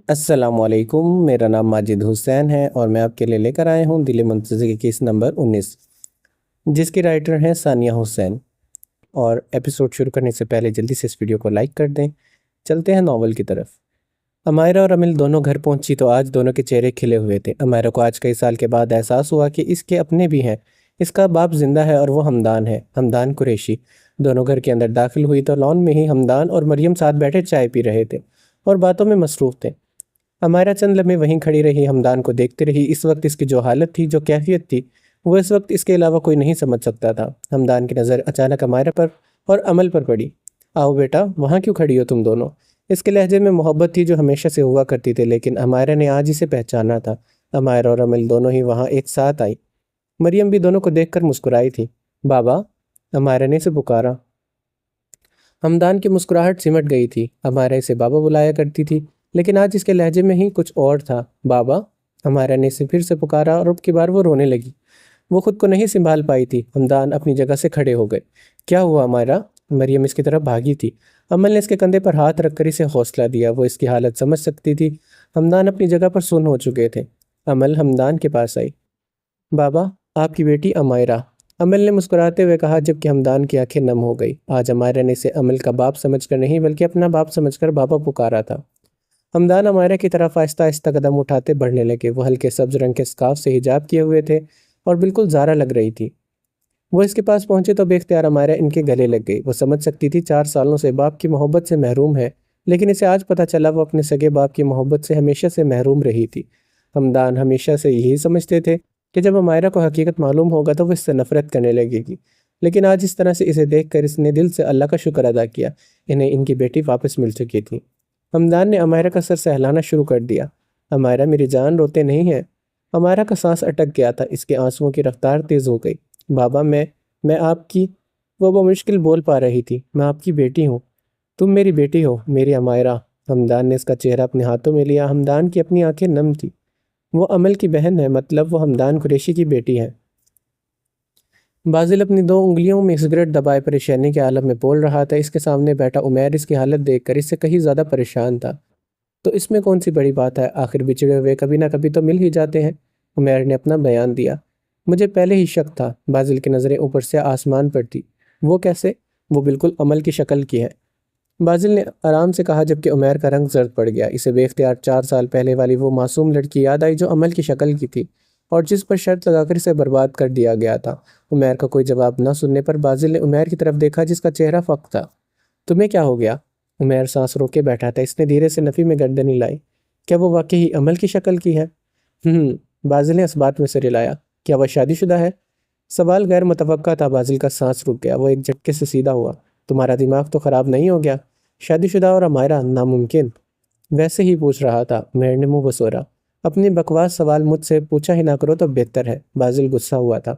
السلام علیکم، میرا نام ماجد حسین ہے اور میں آپ کے لیے لے کر آیا ہوں دل منتظر کی کیس نمبر 19، جس کی رائٹر ہیں ثانیہ حسین۔ اور ایپیسوڈ شروع کرنے سے پہلے جلدی سے اس ویڈیو کو لائک کر دیں۔ چلتے ہیں ناول کی طرف۔ امائرہ اور امل دونوں گھر پہنچی تو آج دونوں کے چہرے کھلے ہوئے تھے۔ امائرہ کو آج کئی سال کے بعد احساس ہوا کہ اس کے اپنے بھی ہیں، اس کا باپ زندہ ہے اور وہ حمدان ہے، حمدان قریشی۔ دونوں گھر کے اندر داخل ہوئی تو لان میں ہی حمدان اور مریم ساتھ بیٹھے چائے پی رہے تھے اور باتوں میں مصروف تھے۔ امائرہ چند لمحے وہیں کھڑی رہی، حمدان کو دیکھتے رہی۔ اس وقت اس کی جو حالت تھی، جو کیفیت تھی، وہ اس وقت اس کے علاوہ کوئی نہیں سمجھ سکتا تھا۔ حمدان کی نظر اچانک امائرہ پر اور امل پر پڑی۔ آؤ بیٹا، وہاں کیوں کھڑی ہو تم دونوں؟ اس کے لہجے میں محبت تھی جو ہمیشہ سے ہوا کرتی تھی، لیکن امائرہ نے آج اسے پہچانا تھا۔ امائرہ اور امل دونوں ہی وہاں ایک ساتھ آئی۔ مریم بھی دونوں کو دیکھ کر مسکرائی تھی۔ بابا، امائرہ نے اسے پکارا۔ حمدان کی مسکراہٹ سمٹ گئی تھی۔ امائرہ اسے بابا بلایا کرتی تھی، لیکن آج اس کے لہجے میں ہی کچھ اور تھا۔ بابا، امائرہ نے اسے پھر سے پکارا اور اب کی بار وہ رونے لگی۔ وہ خود کو نہیں سنبھال پائی تھی۔ حمدان اپنی جگہ سے کھڑے ہو گئے۔ کیا ہوا امائرہ؟ مریم اس کی طرف بھاگی تھی۔ امل نے اس کے کندھے پر ہاتھ رکھ کر اسے حوصلہ دیا۔ وہ اس کی حالت سمجھ سکتی تھی۔ حمدان اپنی جگہ پر سن ہو چکے تھے۔ امل حمدان کے پاس آئی۔ بابا، آپ کی بیٹی امائرہ، امل نے مسکراتے ہوئے کہا، جبکہ حمدان کی آنکھیں نم ہو گئی۔ آج امائرہ نے اسے امل کا باپ سمجھ کر نہیں بلکہ اپنا باپ سمجھ کر بابا پکارا تھا۔ حمدان امائرہ کی طرف آہستہ آہستہ قدم اٹھاتے بڑھنے لگے۔ وہ ہلکے سبز رنگ کے اسکارف سے حجاب کیے ہوئے تھے اور بالکل زارا لگ رہی تھی۔ وہ اس کے پاس پہنچے تو بے اختیار امائرہ ان کے گلے لگ گئی۔ وہ سمجھ سکتی تھی 4 سالوں سے باپ کی محبت سے محروم ہے، لیکن اسے آج پتہ چلا وہ اپنے سگے باپ کی محبت سے ہمیشہ سے محروم رہی تھی۔ حمدان ہمیشہ سے یہی سمجھتے تھے کہ جب امائرہ کو حقیقت معلوم ہوگا تو وہ اس سے نفرت کرنے لگے گی، لیکن آج اس طرح سے اسے دیکھ کر اس نے دل سے اللہ کا شکر ادا کیا۔ انہیں ان کی بیٹی واپس مل چکی تھی۔ حمدان نے امائرہ کا سر سہلانا شروع کر دیا۔ امائرہ میری جان، روتے نہیں ہیں؟ امائرہ کا سانس اٹک گیا تھا، اس کے آنسوؤں کی رفتار تیز ہو گئی۔ بابا، میں آپ کی، وہ بمشکل بول پا رہی تھی، میں آپ کی بیٹی ہوں، تم میری بیٹی ہو، میری امائرہ۔ حمدان نے اس کا چہرہ اپنے ہاتھوں میں لیا۔ حمدان کی اپنی آنکھیں نم تھی۔ وہ امل کی بہن ہے، مطلب وہ حمدان قریشی کی بیٹی ہے۔ بازل اپنی 2 انگلیوں میں سگریٹ دبائے پریشانی کے عالم میں بول رہا تھا۔ اس کے سامنے بیٹھا عمیر اس کی حالت دیکھ کر اس سے کہیں زیادہ پریشان تھا۔ تو اس میں کون سی بڑی بات ہے؟ آخر بچھڑے ہوئے کبھی نہ کبھی تو مل ہی جاتے ہیں، عمیر نے اپنا بیان دیا۔ مجھے پہلے ہی شک تھا۔ بازل کی نظریں اوپر سے آسمان پر تھی۔ وہ کیسے؟ وہ بالکل امل کی شکل کی ہے، بازل نے آرام سے کہا، جبکہ عمیر کا رنگ زرد پڑ گیا۔ اسے بے اختیار 4 سال پہلے والی وہ معصوم لڑکی یاد آئی جو امل کی شکل کی تھی اور جس پر شرط لگا کر اسے برباد کر دیا گیا تھا۔ عمیر کا کوئی جواب نہ سننے پر بازل نے عمیر کی طرف دیکھا جس کا چہرہ فق تھا۔ تمہیں کیا ہو گیا؟ عمیر سانس روکے بیٹھا تھا۔ اس نے دھیرے سے نفی میں گردن ہلائی۔ کیا وہ واقعی امل کی شکل کی ہے؟ بازل نے اس بات میں سر ہلایا۔ کیا وہ شادی شدہ ہے؟ سوال غیر متوقع تھا۔ بازل کا سانس رک گیا۔ وہ ایک جھٹکے سے سیدھا ہوا۔ تمہارا دماغ تو خراب نہیں ہو گیا؟ شادی شدہ اور امائرہ ناممکن۔ ویسے ہی پوچھ رہا تھا، عمیر نے منہ بسورا۔ اپنی بکواس سوال مجھ سے پوچھا ہی نہ کرو تو بہتر ہے۔ بازل غصہ ہوا تھا۔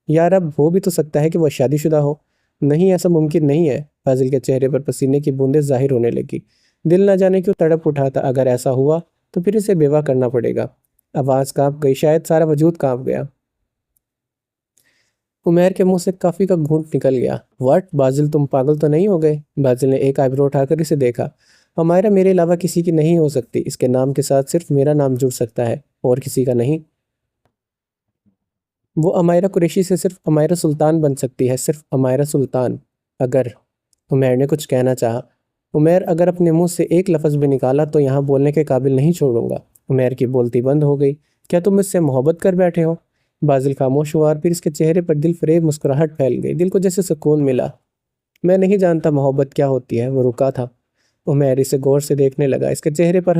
یار، اب ہو بھی تو سکتا ہے کہ وہ شادی شدہ ہو۔ نہیں، ایسا ممکن نہیں ہے۔ بازل کے چہرے پر پسینے کی بوندیں ظاہر ہونے لگی۔ دل نہ جانے کیوں تڑپ اٹھا تھا۔ اگر ایسا ہوا تو پھر اسے بیوہ کرنا پڑے گا۔ آواز کانپ گئی، شاید سارا وجود کانپ گیا۔ عمیر کے منہ سے کافی کا گھونٹ نکل گیا۔ واٹ بازل، تم پاگل تو نہیں ہو گئے؟ بازل نے ایک آئیبرو اٹھا کر اسے دیکھا۔ امائرہ میرے علاوہ کسی کی نہیں ہو سکتی۔ اس کے نام کے ساتھ صرف میرا نام جڑ سکتا ہے اور کسی کا نہیں۔ وہ امائرہ قریشی سے صرف امائرہ سلطان بن سکتی ہے، صرف امائرہ سلطان۔ اگر عمیر نے کچھ کہنا چاہا۔ عمیر، اگر اپنے منہ سے ایک لفظ بھی نکالا تو یہاں بولنے کے قابل نہیں چھوڑوں گا۔ عمیر کی بولتی بند ہو گئی۔ کیا تم اس سے محبت کر بیٹھے ہو؟ بازل خاموش ہوا اور پھر اس کے چہرے پر دل فریب مسکراہٹ پھیل گئی۔ دل کو جیسے سکون ملا۔ میں نہیں جانتا محبت کیا ہوتی ہے۔ وہ رکا تھا۔ عمیر اسے غور سے دیکھنے لگا۔ اس کے چہرے پر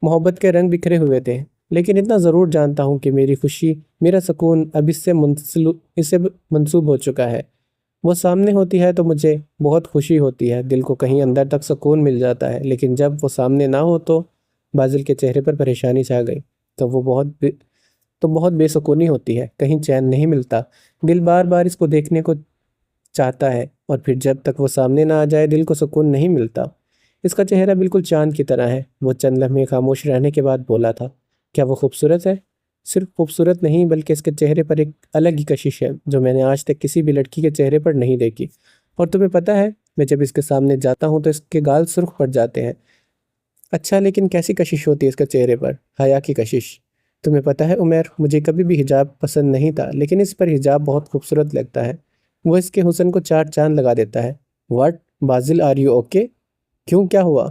محبت کے رنگ بکھرے ہوئے تھے، لیکن اتنا ضرور جانتا ہوں کہ میری خوشی، میرا سکون اب اس سے منسوب ہو چکا ہے۔ وہ سامنے ہوتی ہے تو مجھے بہت خوشی ہوتی ہے، دل کو کہیں اندر تک سکون مل جاتا ہے، لیکن جب وہ سامنے نہ ہو تو بازل کے چہرے پر پریشانی چھا گئی۔ تو بہت بے سکونی ہوتی ہے، کہیں چین نہیں ملتا۔ دل بار بار اس کو دیکھنے کو چاہتا ہے اور پھر جب تک وہ سامنے نہ آ جائے دل کو سکون نہیں ملتا۔ اس کا چہرہ بالکل چاند کی طرح ہے۔ وہ چند لمحے خاموش رہنے کے بعد بولا تھا، کیا وہ خوبصورت ہے؟ صرف خوبصورت نہیں بلکہ اس کے چہرے پر ایک الگ ہی کشش ہے جو میں نے آج تک کسی بھی لڑکی کے چہرے پر نہیں دیکھی۔ اور تمہیں پتہ ہے میں جب اس کے سامنے جاتا ہوں تو اس کے گال سرخ پڑ جاتے ہیں۔ اچھا، لیکن کیسی کشش ہوتی ہے اس کے چہرے پر؟ حیا کی کشش۔ تمہیں پتہ ہے عمیر، مجھے کبھی بھی حجاب پسند نہیں تھا، لیکن اس پر حجاب بہت خوبصورت لگتا ہے۔ وہ اس کے حسن کو چار چاند لگا دیتا ہے۔ What Bazil, are you okay? کیوں، کیا ہوا؟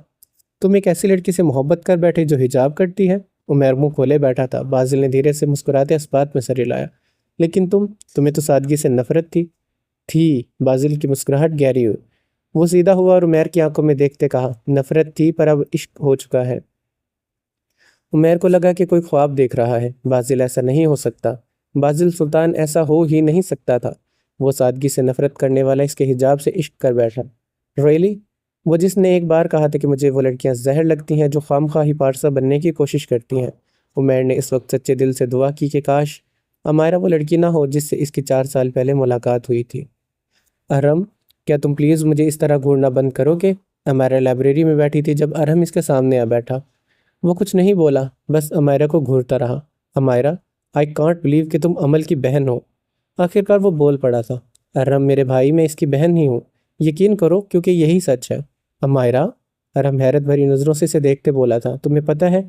تم ایک ایسی لڑکی سے محبت کر بیٹھے جو حجاب کرتی ہے؟ عمیر منہ کھولے بیٹھا تھا۔ بازل نے دھیرے سے مسکراتے اس بات میں سر ہلایا۔ لیکن تمہیں تو سادگی سے نفرت تھی۔ بازل کی مسکراہٹ گہری ہوئی۔ وہ سیدھا ہوا اور عمیر کی آنکھوں میں دیکھتے کہا، نفرت تھی پر اب عشق ہو چکا ہے۔ عمیر کو لگا کہ کوئی خواب دیکھ رہا ہے۔ بازل، ایسا نہیں ہو سکتا۔ بازل سلطان ایسا ہو ہی نہیں سکتا تھا۔ وہ سادگی سے نفرت کرنے والا اس کے حجاب سے عشق کر بیٹھا۔ ریئلی؟ وہ جس نے ایک بار کہا تھا کہ مجھے وہ لڑکیاں زہر لگتی ہیں جو خواہ پارسا بننے کی کوشش کرتی ہیں۔ عمیر نے اس وقت سچے دل سے دعا کی کہ کاش امائرہ وہ لڑکی نہ ہو جس سے اس کی 4 سال پہلے ملاقات ہوئی تھی۔ ارم، کیا تم پلیز مجھے اس طرح گھورنا بند کرو گے؟ امائرہ لائبریری میں بیٹھی تھی جب ارم اس کے سامنے آ بیٹھا۔ وہ کچھ نہیں بولا، بس امائرہ کو گھورتا رہا۔ امائرہ، آئی کانٹ بلیو کہ تم امل کی بہن ہو۔ آخرکار وہ بول پڑا تھا، ارم میرے بھائی، میں اس کی بہن ہی ہوں۔ یقین کرو کیونکہ یہی سچ ہے۔ امائرہ، ارم حیرت بھری نظروں سے اسے دیکھتے بولا تھا، تمہیں پتہ ہے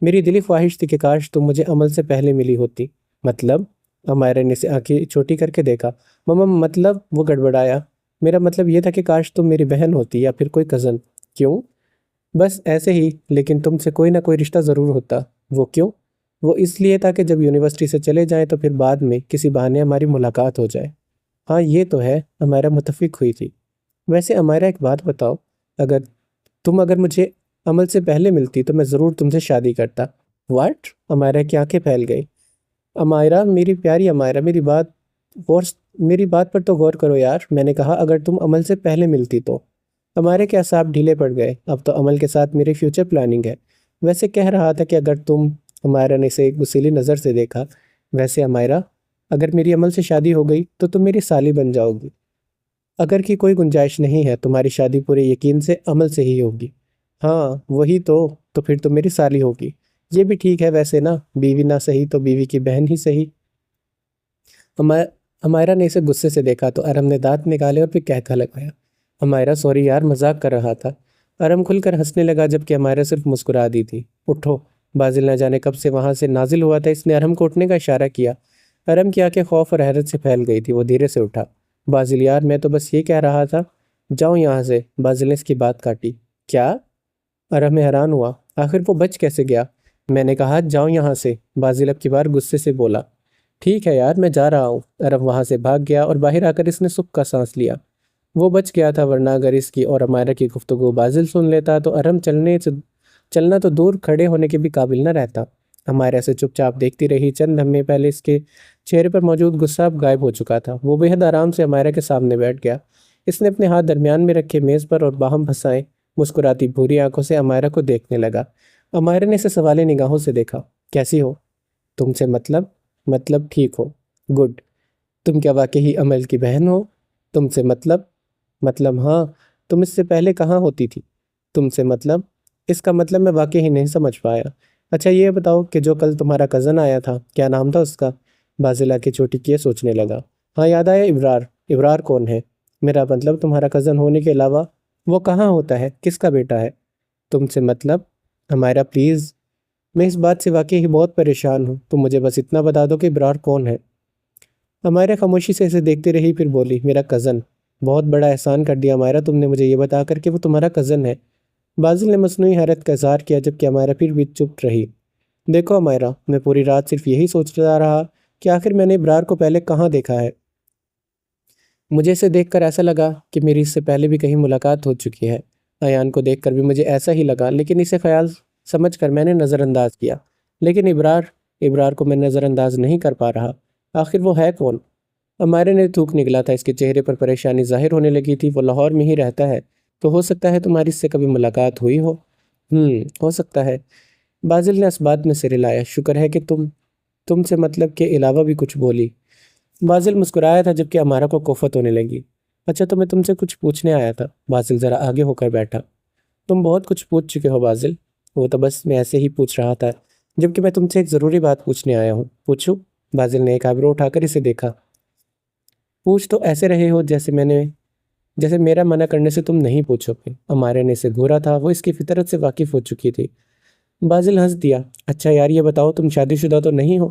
میری دلی خواہش تھی کہ کاش تم مجھے امل سے پہلے ملی ہوتی۔ مطلب؟ امائرہ نے اسے آنکھیں چھوٹی کر کے دیکھا۔ مطلب، وہ گڑبڑایا، میرا مطلب یہ تھا کہ کاش تم میری بہن ہوتی یا پھر کوئی کزن۔ کیوں؟ بس ایسے ہی، لیکن تم سے کوئی نہ کوئی رشتہ ضرور ہوتا۔ وہ کیوں؟ وہ اس لیے تھا کہ جب یونیورسٹی سے چلے جائیں تو پھر بعد میں کسی بہانے ہماری ملاقات ہو جائے۔ ہاں یہ تو ہے، امائرہ متفق ہوئی تھی۔ ویسے امائرہ ایک بات بتاؤ، اگر مجھے عمل سے پہلے ملتی تو میں ضرور تم سے شادی کرتا۔ واٹ؟ امائرہ کی آنکھیں پھیل گئی۔ امائرہ، میری پیاری امائرہ، میری بات پر تو غور کرو یار۔ میں نے کہا اگر تم عمل سے پہلے ملتی تو۔ امائرہ کے اعصاب ڈھیلے پڑ گئے۔ اب تو عمل کے ساتھ میری فیوچر پلاننگ ہے۔ ویسے کہہ رہا تھا کہ اگر تم، امائرہ نے اسے ایک غصیلی نظر سے دیکھا، ویسے امائرہ، اگر میری عمل سے شادی ہو گئی تو تم میری سالی بن جاؤ گی۔ اگر کی کوئی گنجائش نہیں ہے، تمہاری شادی پورے یقین سے عمل سے ہی ہوگی۔ ہاں وہی تو پھر تو میری سالی ہوگی۔ یہ بھی ٹھیک ہے ویسے نا، بیوی نہ صحیح تو بیوی کی بہن ہی صحیح۔ امائرہ نے اسے غصے سے دیکھا تو ارم نے دانت نکالے اور پھر کہکا لگایا۔ امائرہ، سوری یار، مذاق کر رہا تھا۔ ارم کھل کر ہنسنے لگا جبکہ امائرہ صرف مسکرا دی تھی۔ اٹھو۔ بازل نہ جانے کب سے وہاں سے نازل ہوا تھا، اس نے ارم کو اٹھنے کا اشارہ کیا۔ ارم کی آنکھیں خوف اور حیرت سے پھیل گئی تھی۔ وہ دھیرے سے اٹھا۔ بازل یار، میں تو بس یہ کہہ رہا تھا، جاؤ یہاں سے۔ بازل نے اس کی بات کاٹی۔ کیا؟ ارم حیران ہوا، آخر وہ بچ کیسے گیا؟ میں نے کہا جاؤ یہاں سے، بازل اب کی بار غصے سے بولا۔ ٹھیک ہے یار، میں جا رہا ہوں۔ ارم وہاں سے بھاگ گیا اور باہر آ کر اس نے سکھ کا سانس لیا۔ وہ بچ گیا تھا، ورنہ اگر اس کی اور امائرہ کی گفتگو بازل سن لیتا تو ارم چلنا تو دور کھڑے ہونے کے بھی قابل نہ رہتا۔ امائرہ سے چپ چاپ دیکھتی رہی۔ چند لمحے پہلے اس کے چہرے پر موجود غصہ اب غائب ہو چکا تھا۔ وہ بے حد آرام سے امائرہ کے سامنے بیٹھ گیا۔ اس نے اپنے ہاتھ درمیان میں رکھے میز پر اور باہم پھنسائے مسکراتی بھوری آنکھوں سے امائرہ کو دیکھنے لگا۔ امائرہ نے اسے سوالی نگاہوں سے دیکھا۔ کیسی ہو؟ تم سے مطلب ٹھیک ہو۔ گڈ۔ تم کیا واقعی عمل کی بہن ہو؟ تم سے مطلب ہاں، تم اس سے پہلے کہاں ہوتی تھی؟ تم سے مطلب، اس کا مطلب میں واقعی نہیں سمجھ پایا۔ اچھا یہ بتاؤ کہ جو کل تمہارا کزن آیا تھا، کیا نام تھا اس کا؟ بازل آ کے چوٹی کیے سوچنے لگا۔ ہاں یاد آیا، ابرار۔ ابرار کون ہے؟ میرا مطلب تمہارا کزن ہونے کے علاوہ وہ کہاں ہوتا ہے، کس کا بیٹا ہے؟ تم سے مطلب، امائرہ پلیز، میں اس بات سے واقعی بہت پریشان ہوں، تم مجھے بس اتنا بتا دو کہ ابرار کون ہے۔ امائرہ خاموشی سے اسے دیکھتی رہی، پھر بولی، میرا کزن۔ بہت بڑا احسان کر دیا امائرہ تم نے مجھے یہ بتا کر کہ وہ تمہارا کزن ہے۔ بازل نے مصنوعی حیرت کا اظہار کیا جبکہ امائرہ پھر بھی چپ رہی۔ دیکھو امائرہ، میں پوری رات صرف یہی سوچتا رہا کہ آخر میں نے ابرار کو پہلے کہاں دیکھا ہے۔ مجھے اسے دیکھ کر ایسا لگا کہ میری اس سے پہلے بھی کہیں ملاقات ہو چکی ہے۔ ایان کو دیکھ کر بھی مجھے ایسا ہی لگا، لیکن اسے خیال سمجھ کر میں نے نظر انداز کیا۔ لیکن ابرار کو میں نظر انداز نہیں کر پا رہا۔ آخر وہ ہے کون؟ امائرہ نے تھوک نکلا تھا، اس کے چہرے پر پریشانی ظاہر ہونے لگی تھی۔ وہ لاہور میں ہی رہتا ہے، تو ہو سکتا ہے تمہاری اس سے کبھی ملاقات ہوئی ہو۔ ہو سکتا ہے۔ بازل نے اس بات میں سر ہلایا۔ شکر ہے کہ تم سے مطلب کے علاوہ بھی کچھ بولی۔ بازل مسکرایا تھا جبکہ امائرہ کو کوفت ہونے لگی۔ اچھا تو میں تم سے کچھ پوچھنے آیا تھا۔ بازل ذرا آگے ہو کر بیٹھا۔ تم بہت کچھ پوچھ چکے ہو بازل۔ وہ تو بس میں ایسے ہی پوچھ رہا تھا، جبکہ میں تم سے ایک ضروری بات پوچھنے آیا ہوں۔ پوچھو؟ بازل نے ایک آئبرو اٹھا کر اسے دیکھا۔ پوچھ تو ایسے رہے ہو جیسے میں جیسے میرا منع کرنے سے تم نہیں پوچھو گے۔ امائرا نے اسے گھورا تھا، وہ اس کی فطرت سے واقف ہو چکی تھی۔ بازل ہنس دیا۔ اچھا یار یہ بتاؤ تم شادی شدہ تو نہیں ہو؟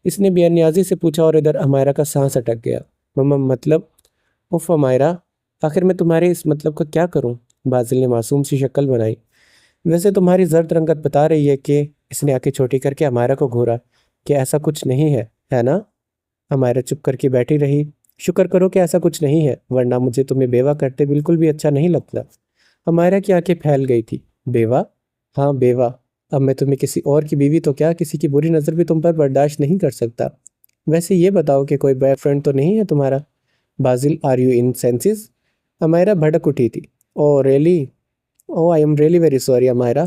اس نے بے نیازی سے پوچھا اور ادھر امائرا کا سانس اٹک گیا۔ مطلب؟ اف امائرا، آخر میں تمہارے اس مطلب کا کیا کروں؟ بازل نے معصوم سی شکل بنائی۔ ویسے تمہاری زرد رنگت بتا رہی ہے کہ… اس نے آنکھیں چھوٹی کر کے امائرا کو گھورا، کہ ایسا کچھ نہیں ہے نا؟ امائرا چپ کر کے بیٹھی رہی۔ شکر کرو کہ ایسا کچھ نہیں ہے، ورنہ مجھے تمہیں بیوہ کرتے بالکل بھی اچھا نہیں لگتا۔ امائرا کی آنکھیں پھیل گئی تھی۔ بیوہ؟ ہاں بیوہ۔ اب میں تمہیں کسی اور کی بیوی تو کیا، کسی کی بری نظر بھی تم پر برداشت نہیں کر سکتا۔ ویسے یہ بتاؤ کہ کوئی بوائے فرینڈ تو نہیں ہے تمہارا؟ Bazil are you in senses? Amaira بھڑک اٹھی تھی۔ Oh really? Oh I am really very sorry Amaira,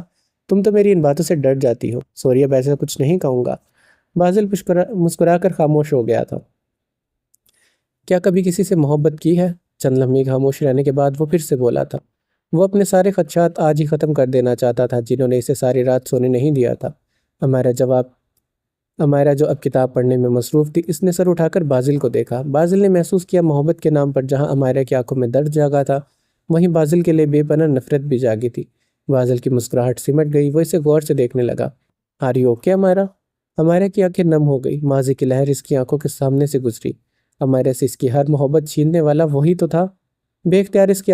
تم تو میری ان باتوں سے ڈر جاتی ہو۔ سوری اب ایسا کچھ نہیں کہوں گا۔ بازل مسکرا کر خاموش ہو گیا تھا۔ کیا کبھی کسی سے محبت کی ہے؟ چند لمحے خاموش رہنے کے بعد وہ پھر سے بولا تھا۔ وہ اپنے سارے خدشات آج ہی ختم کر دینا چاہتا تھا جنہوں نے اسے ساری رات سونے نہیں دیا تھا۔ امائرا جو اب کتاب پڑھنے میں مصروف تھی، اس نے سر اٹھا کر بازل کو دیکھا۔ بازل نے محسوس کیا محبت کے نام پر جہاں امائرا کی آنکھوں میں درد جاگا تھا، وہیں بازل کے لیے بے پناہ نفرت بھی جاگی تھی۔ بازل کی مسکراہٹ سمٹ گئی، وہ اسے غور سے دیکھنے لگا۔ Are you okay Amaira? Amaira کی آنکھیں نم ہو گئی۔ ماضی کی لہر اس کی آنکھوں کے سامنے سے گزری۔ امائرا سے اس کی ہر محبت چھیننے والا وہی تو تھا۔ بے اختیار اس کی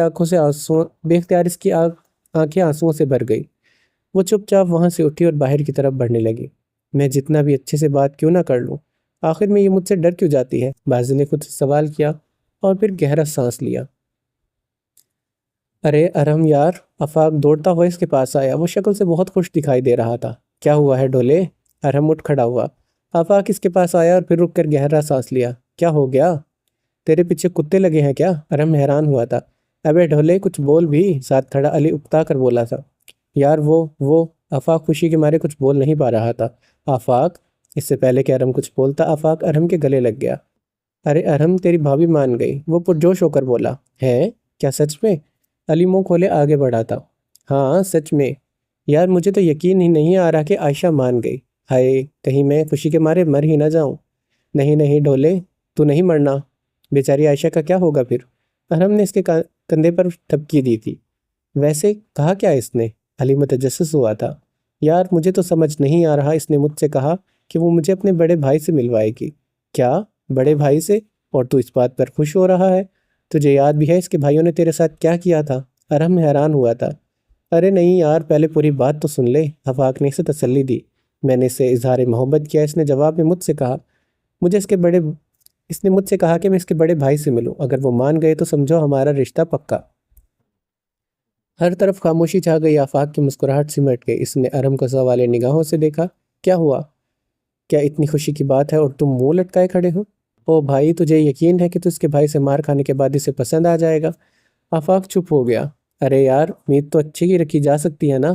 آنکھیں آنسوؤں سے بھر گئی۔ وہ چپ چاپ وہاں سے اٹھی اور باہر کی طرف بڑھنے لگی۔ میں جتنا بھی اچھے سے بات کیوں نہ کر لوں، آخر میں یہ مجھ سے ڈر کیوں جاتی ہے؟ بازل نے خود سے سوال کیا اور پھر گہرا سانس لیا۔ ارے ارم یار، آفاق دوڑتا ہوا اس کے پاس آیا۔ وہ شکل سے بہت خوش دکھائی دے رہا تھا۔ کیا ہوا ہے ڈولے؟ ارم اٹھ کھڑا ہوا۔ آفاق اس کے پاس آیا اور پھر رک کر گہرا سانس لیا۔ کیا ہو گیا؟ تیرے پیچھے کتے لگے ہیں کیا؟ ارم حیران ہوا تھا۔ ابے ڈھولے کچھ بول بھی، ساتھ کھڑا علی اکتا کر بولا تھا۔ یار وہ آفاق خوشی کے مارے کچھ بول نہیں پا رہا تھا۔ آفاق؟ اس سے پہلے کہ ارم کچھ بولتا، آفاق ارم کے گلے لگ گیا۔ ارے ارم تیری بھابھی مان گئی، وہ پرجوش ہو کر بولا۔ ہے؟ کیا سچ میں؟ علی منہ کھولے آگے بڑھا تھا۔ ہاں سچ میں یار، مجھے تو یقین ہی نہیں آ رہا کہ عائشہ مان گئی۔ ہائے کہیں میں خوشی کے مارے مر ہی نہ جاؤں۔ نہیں ڈھولے، تو نہیں مرنا، بیچاری عائشہ کا کیا ہوگا پھر؟ ارم نے اس کے کندھے پر ٹھپکی دی تھی۔ ویسے کہا کیا اس نے؟ علی متجسس ہوا تھا۔ یار مجھے تو سمجھ نہیں آ رہا، اس نے مجھ سے کہا کہ وہ مجھے اپنے بڑے بھائی سے ملوائے گی۔ کیا بڑے بھائی سے؟ اور تو اس بات پر خوش ہو رہا ہے؟ تجھے یاد بھی ہے اس کے بھائیوں نے تیرے ساتھ کیا کیا تھا؟ ارم حیران ہوا تھا۔ ارے نہیں یار، پہلے پوری بات تو سن لے، آفاق نے اسے تسلی دی۔ میں نے اسے اظہار محبت کیا، اس نے جواب میں مجھ سے کہا اس نے مجھ سے کہا کہ میں اس کے بڑے بھائی سے ملوں، اگر وہ مان گئے تو سمجھو ہمارا رشتہ پکا۔ ہر طرف خاموشی چھا گئی، آفاق کی مسکراہٹ سمٹ گئی۔ اس نے ارم کو سوالے نگاہوں سے دیکھا۔ کیا ہوا؟ کیا اتنی خوشی کی بات ہے اور تم منہ لٹکائے کھڑے ہو؟ او بھائی، تجھے یقین ہے کہ تو اس کے بھائی سے مار کھانے کے بعد اسے پسند آ جائے گا؟ آفاق چپ ہو گیا۔ ارے یار، امید تو اچھی ہی رکھی جا سکتی ہے نا؟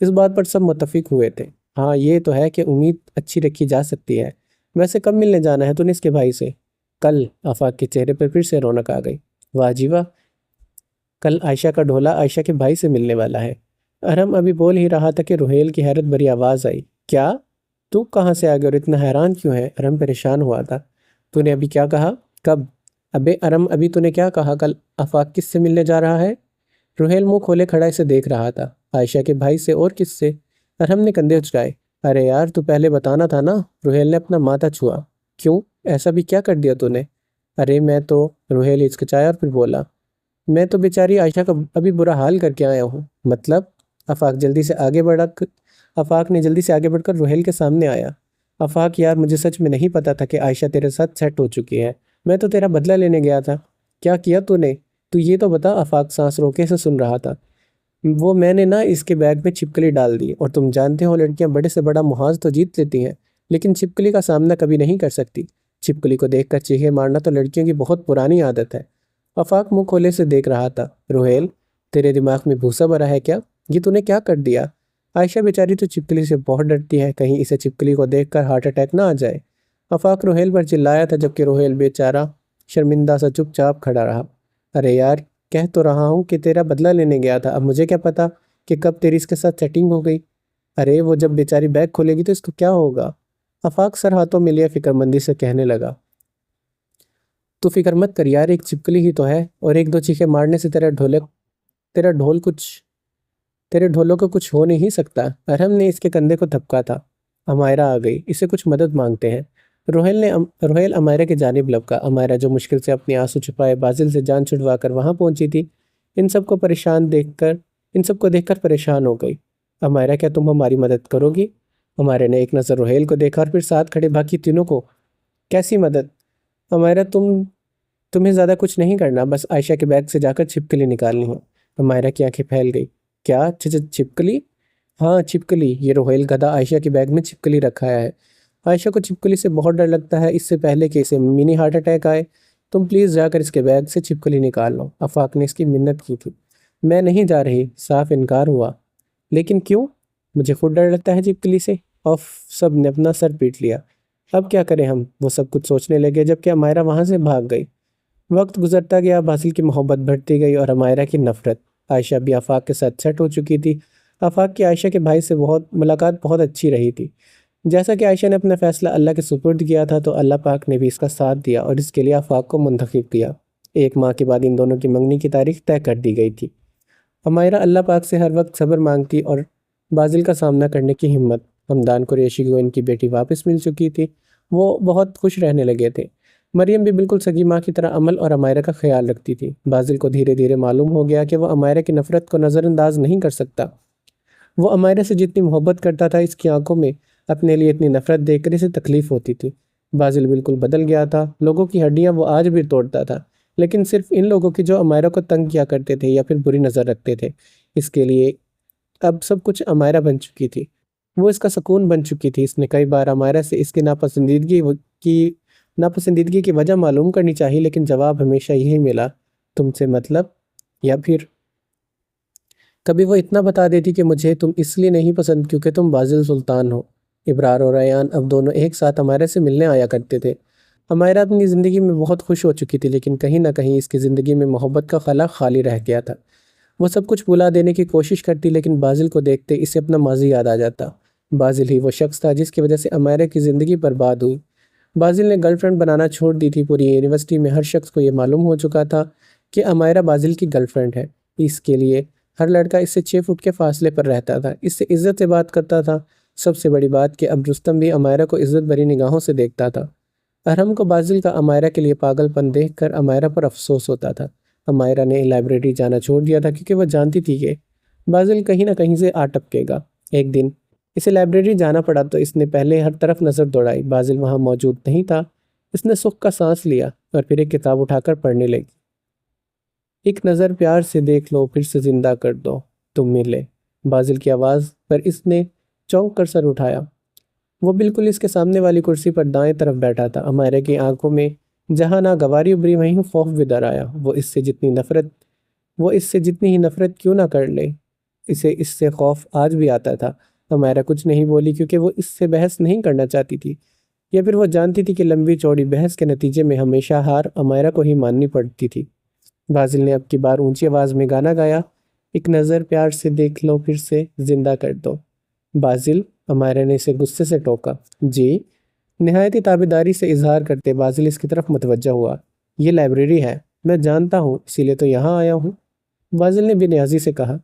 اس بات پر سب متفق ہوئے تھے۔ ہاں یہ تو ہے کہ امید اچھی رکھی جا سکتی ہے۔ ویسے کب ملنے جانا ہے تو نے اس کے بھائی سے؟ کل۔ آفاق کے چہرے پر پھر سے رونق آ گئی۔ واہ جی واہ، کل عائشہ کا ڈھولا عائشہ کے بھائی سے ملنے والا ہے۔ ارم ابھی بول ہی رہا تھا کہ روہیل کی حیرت بھری آواز آئی۔ کیا؟ تو کہاں سے آ گیا اور اتنا حیران کیوں ہے؟ ارم پریشان ہوا تھا۔ تو نے ابھی کیا کہا؟ کب؟ ابے ارم ابھی تو نے کیا کہا؟ کل آفاق کس سے ملنے جا رہا ہے؟ روہیل منہ کھولے کھڑا اسے دیکھ رہا تھا۔ عائشہ کے بھائی سے، اور کس سے؟ ارم نے کندھے اچکائے۔ ارے یار تو پہلے بتانا تھا نا۔ روہیل نے اپنا ماتھا چھوا۔ کیوں؟ ایسا بھی کیا کر دیا تو نے؟ ارے میں تو… روہیل ہچکچایا اور پھر بولا، میں تو بیچاری عائشہ کا ابھی برا حال کر کے آیا ہوں۔ مطلب؟ آفاق نے جلدی سے آگے بڑھ کر روہیل کے سامنے آیا۔ آفاق یار، مجھے سچ میں نہیں پتا تھا کہ عائشہ تیرے ساتھ سیٹ ہو چکی ہے، میں تو تیرا بدلہ لینے گیا تھا۔ کیا کیا تو نے؟ تو یہ تو بتا۔ آفاق سانس روکے سے سن رہا تھا۔ وہ میں نے نا اس کے بیگ میں چھپکلی ڈال دی، اور تم جانتے ہو لڑکیاں بڑے سے بڑا محاذ تو جیت لیتی ہیں، لیکن چھپکلی کا سامنا کبھی نہیں کر سکتی۔ چھپکلی کو دیکھ کر چیخے مارنا تو لڑکیوں کی بہت پرانی عادت ہے۔ آفاق منہ کھولے سے دیکھ رہا تھا۔ روہیل، تیرے دماغ میں بھوسا بھرا ہے کیا؟ یہ تو نے کیا کر دیا؟ عائشہ بیچاری تو چھپکلی سے بہت ڈرتی ہے، کہیں اسے چھپکلی کو دیکھ کر ہارٹ اٹیک نہ آ جائے۔ آفاق روہیل پر چلایا تھا، جبکہ روہیل بیچارہ شرمندہ سا چپ چاپ کھڑا رہا۔ ارے یار، کہہ تو رہا ہوں کہ تیرا بدلہ لینے گیا تھا، اب مجھے کیا پتا کہ کب تیری اس کے ساتھ سیٹنگ ہو گئی۔ ارے وہ جب بیچاری بیگ کھولے گی تو اس کو کیا ہوگا؟ آفاق سر ہاتھوں میں لیے فکر مندی سے کہنے لگا۔ تو فکر مت کر یار، ایک چھپکلی ہی تو ہے، اور ایک دو چیخیں مارنے سے تیرے ڈھولوں کو کچھ ہو نہیں سکتا۔ ارحم نے اس کے کندھے کو تھپکا تھا۔ امائرہ آ گئی، اسے کچھ مدد مانگتے ہیں۔ روہیل امائرہ کی جانب لپکا۔ امائرہ جو مشکل سے اپنی آنسو چھپائے بازل سے جان چھڑوا کر وہاں پہنچی تھی، ان سب کو دیکھ کر پریشان ہو گئی۔ امائرہ، کیا تم ہماری مدد کرو گی؟ امائرہ نے ایک نظر روہیل کو دیکھا اور پھر ساتھ کھڑے باقی تینوں کو۔ کیسی مدد؟ امائرہ، تمہیں زیادہ کچھ نہیں کرنا، بس عائشہ کے بیگ سے جا کر چھپکلی نکالنی ہے۔ امائرہ کی آنکھیں پھیل گئی۔ کیا چھپکلی؟ ہاں چھپکلی، یہ روہیل گدھا عائشہ کے بیگ میں چھپکلی رکھا ہے۔ عائشہ کو چھپکلی سے بہت ڈر لگتا ہے، اس سے پہلے کہ اسے منی ہارٹ اٹیک آئے۔ تم پلیز جا کر اس کے بیگ سے چھپکلی نکال لو، آفاق نے اس کی منت کی تھی۔ میں نہیں جا رہی، صاف انکار ہوا۔ لیکن کیوں؟ مجھے خود ڈر لگتا ہے چھپکلی سے۔ سب نے اپنا سر پیٹ لیا۔ اب کیا کریں ہم؟ وہ سب کچھ سوچنے لگے جبکہ امائرہ وہاں سے بھاگ گئی۔ وقت گزرتا گیا، باسل کی محبت بڑھتی گئی اور امائرہ کی نفرت۔ عائشہ بھی آفاق کے ساتھ سیٹ ہو چکی تھی۔ آفاق کی عائشہ کے بھائی سے ملاقات بہت اچھی رہی تھی۔ جیسا کہ عائشہ نے اپنا فیصلہ اللہ کے سپرد کیا تھا تو اللہ پاک نے بھی اس کا ساتھ دیا اور اس کے لیے آفاق کو منتخب کیا۔ 1 ماہ کے بعد ان دونوں کی منگنی کی تاریخ طے کر دی گئی تھی۔ امائرہ اللہ پاک سے ہر وقت صبر مانگتی اور بازل کا سامنا کرنے کی ہمت۔ حمدان قریشی کو ان کی بیٹی واپس مل چکی تھی، وہ بہت خوش رہنے لگے تھے۔ مریم بھی بالکل سگی ماں کی طرح عمل اور امائرہ کا خیال رکھتی تھی۔ بازل کو دھیرے دھیرے معلوم ہو گیا کہ وہ امائرہ کی نفرت کو نظر انداز نہیں کر سکتا۔ وہ امائرہ سے جتنی محبت کرتا تھا، اس کی آنکھوں میں اپنے لیے اتنی نفرت دیکھ کر اسے تکلیف ہوتی تھی۔ بازل بالکل بدل گیا تھا، لوگوں کی ہڈیاں وہ آج بھی توڑتا تھا، لیکن صرف ان لوگوں کی جو امائرہ کو تنگ کیا کرتے تھے یا پھر بری نظر رکھتے تھے۔ اس کے لیے اب سب کچھ امائرہ بن چکی تھی، وہ اس کا سکون بن چکی تھی۔ اس نے کئی بار امائرہ سے اس کی ناپسندیدگی کی وجہ معلوم کرنی چاہی، لیکن جواب ہمیشہ یہی ملا، تم سے مطلب؟ یا پھر کبھی وہ اتنا بتا دیتی کہ مجھے تم اس لیے نہیں پسند کیونکہ تم بازل سلطان ہو۔ ابرار اور ریان اب دونوں ایک ساتھ امائرہ سے ملنے آیا کرتے تھے۔ امائرہ اپنی زندگی میں بہت خوش ہو چکی تھی، لیکن کہیں نہ کہیں اس کی زندگی میں محبت کا خلا خالی رہ گیا تھا۔ وہ سب کچھ بھلا دینے کی کوشش کرتی، لیکن بازل کو دیکھتے اسے اپنا ماضی یاد آ جاتا۔ بازل ہی وہ شخص تھا جس کی وجہ سے امائرہ کی زندگی برباد ہوئی۔ بازل نے گرل فرینڈ بنانا چھوڑ دی تھی۔ پوری یونیورسٹی میں ہر شخص کو یہ معلوم ہو چکا تھا کہ امائرہ بازل کی گرل فرینڈ ہے۔ اس کے لیے ہر لڑکا اس سے 6 فٹ کے فاصلے پر رہتا تھا، اس سے عزت سے بات کرتا تھا۔ سب سے بڑی بات کہ اب رستم بھی امائرہ کو عزت بھری نگاہوں سے دیکھتا تھا۔ ارحم کو بازل کا امائرہ کے لیے پاگل پن دیکھ کر امائرہ پر افسوس ہوتا تھا۔ امائرہ نے لائبریری جانا چھوڑ دیا تھا کیونکہ وہ جانتی تھی کہ بازل کہیں نہ کہیں سے آ ٹپکے گا۔ ایک دن اسے لائبریری جانا پڑا تو اس نے پہلے ہر طرف نظر دوڑائی، بازل وہاں موجود نہیں تھا۔ اس نے سکھ کا سانس لیا اور پھر ایک کتاب اٹھا کر پڑھنے لگی۔ ایک نظر پیار سے دیکھ لو، پھر سے زندہ کر دو، تم ملے۔ بازل کی آواز پر اس نے چونک کر سر اٹھایا۔ وہ بالکل اس کے سامنے والی کرسی پر دائیں طرف بیٹھا تھا۔ امائرہ کی آنکھوں میں جہاں ناگواری ابھری وہیں خوف بھی در آیا۔ وہ اس سے جتنی ہی نفرت کیوں نہ کر لے، اسے اس سے خوف آج بھی آتا تھا۔ امائرہ کچھ نہیں بولی کیونکہ وہ اس سے بحث نہیں کرنا چاہتی تھی، یا پھر وہ جانتی تھی کہ لمبی چوڑی بحث کے نتیجے میں ہمیشہ ہار امائرہ کو ہی ماننی پڑتی تھی۔ بازل نے اب کی بار اونچی آواز میں گانا گایا، ایک نظر پیار سے دیکھ لو، پھر سے زندہ کر دو۔ بازل، امائرہ نے اسے غصے سے ٹوکا۔ جی؟ نہایت ہی تابعداری سے اظہار کرتے بازل اس کی طرف متوجہ ہوا۔ یہ لائبریری ہے، میں جانتا ہوں، اسی لیے تو یہاں آیا ہوں، بازل نے بے نیازی سے کہا۔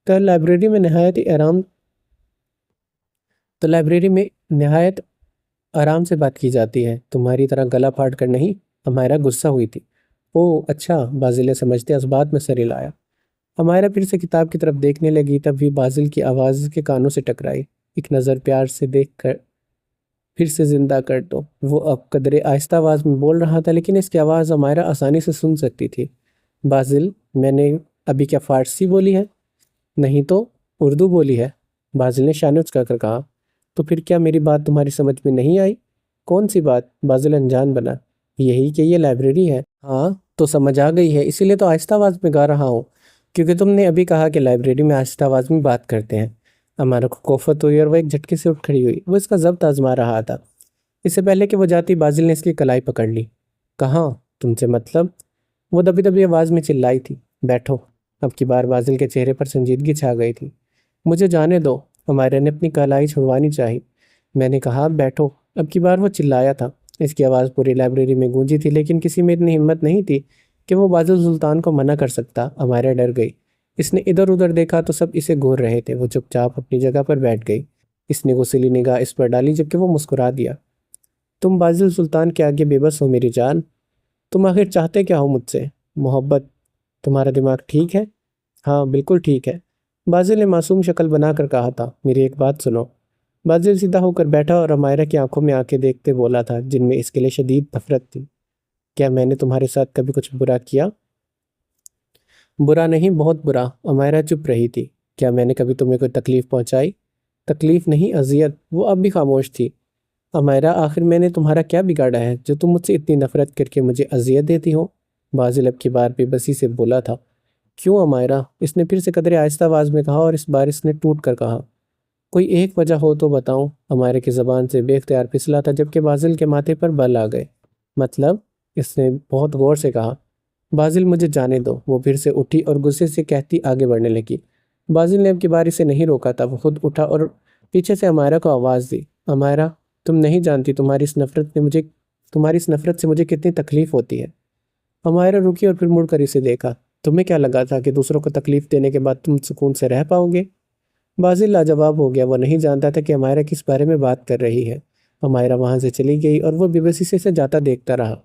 تو لائبریری میں نہایت آرام سے بات کی جاتی ہے، تمہاری طرح گلا پھاڑ کر نہیں۔ امائرہ غصہ ہوئی تھی۔ اوہ اچھا، بازل نے سمجھتے اس بات میں سر ہلایا۔ امائرہ پھر سے کتاب کی طرف دیکھنے لگی، تب بھی بازل کی آواز کے کانوں سے ٹکرائی۔ ایک نظر پیار سے دیکھ کر پھر سے زندہ کر دو۔ وہ اب قدرے آہستہ آواز میں بول رہا تھا، لیکن اس کی آواز امائرہ آسانی سے سن سکتی تھی۔ بازل، میں نے ابھی کیا فارسی بولی ہے؟ نہیں تو اردو بولی ہے، بازل نے شانے اچکا کر کہا۔ تو پھر کیا میری بات تمہاری سمجھ میں نہیں آئی؟ کون سی بات؟ بازل انجان بنا۔ یہی کہ یہ لائبریری ہے۔ ہاں تو سمجھ آ گئی ہے، اسی لیے تو آہستہ آواز میں گا رہا ہوں، کیونکہ تم نے ابھی کہا کہ لائبریری میں آہستہ آواز میں بات کرتے ہیں۔ امائرہ کو کوفت ہوئی اور وہ ایک جھٹکے سے اٹھ کھڑی ہوئی۔ وہ اس کا ضبط آزما رہا تھا۔ اس سے پہلے کہ وہ جاتی، بازل نے اس کی کلائی پکڑ لی۔ کہاں؟ تم سے مطلب؟ وہ دبی دبی آواز میں چلائی تھی۔ بیٹھو۔ اب کی بار بازل کے چہرے پر سنجیدگی چھا گئی تھی۔ مجھے جانے دو، امائرہ نے اپنی کلائی چھڑوانی چاہی۔ میں نے کہا بیٹھو۔ اب کی بار وہ چلایا تھا۔ اس کی آواز پوری لائبریری میں گونجی تھی، لیکن کسی میں اتنی ہمت نہیں تھی کہ وہ بازل سلطان کو منع کر سکتا۔ امائرا ڈر گئی۔ اس نے ادھر ادھر دیکھا تو سب اسے گھور رہے تھے۔ وہ چپ چاپ اپنی جگہ پر بیٹھ گئی۔ اس نے غصیلی نگاہ اس پر ڈالی جبکہ وہ مسکرا دیا۔ تم بازل سلطان کے آگے بے بس ہو میری جان؟ تم آخر چاہتے کیا ہو مجھ سے؟ محبت؟ تمہارا دماغ ٹھیک ہے؟ ہاں بالکل ٹھیک ہے، بازل نے معصوم شکل بنا کر کہا تھا۔ میری ایک بات سنو۔ بازل سیدھا ہو کر بیٹھا اور امائرا کی آنکھوں میں آنکھیں دیکھتے بولا تھا جن میں اس کے لیے شدید نفرت تھی۔ کیا میں نے تمہارے ساتھ کبھی کچھ برا کیا؟ برا نہیں، بہت برا۔ امائرا چپ رہی تھی۔ کیا میں نے کبھی تمہیں کوئی تکلیف پہنچائی؟ تکلیف نہیں، اذیت۔ وہ اب بھی خاموش تھی۔ امائرا آخر میں نے تمہارا کیا بگاڑا ہے جو تم مجھ سے اتنی نفرت کر کے مجھے اذیت دیتی ہو؟ بازل اب کی بار بے بسی سے بولا تھا۔ کیوں امائرا؟ اس نے پھر سے قدرے آہستہ آواز میں کہا اور اس بار اس نے ٹوٹ کر کہا۔ کوئی ایک وجہ ہو تو بتاؤں؟ امائرا کی زبان سے بے اختیار پھسلا تھا جبکہ بازل کے ماتھے پر بل آ گئے۔ مطلب؟ اس نے بہت غور سے کہا۔ بازل مجھے جانے دو، وہ پھر سے اٹھی اور غصے سے کہتی آگے بڑھنے لگی۔ بازل نے اب کی بار اسے نہیں روکا تھا۔ وہ خود اٹھا اور پیچھے سے امائرا کو آواز دی۔ امائرا، تم نہیں جانتی تمہاری اس نفرت سے مجھے کتنی تکلیف ہوتی ہے۔ امائرا رکی اور پھر مڑ کر اسے دیکھا۔ تمہیں کیا لگا تھا کہ دوسروں کو تکلیف دینے کے بعد تم سکون سے رہ پاؤ گے؟ بازل لاجواب ہو گیا۔ وہ نہیں جانتا تھا کہ امائرا کس بارے میں بات کر رہی ہے۔ امائرا وہاں سے چلی گئی اور وہ بے بسی سے اسے جاتا دیکھتا رہا۔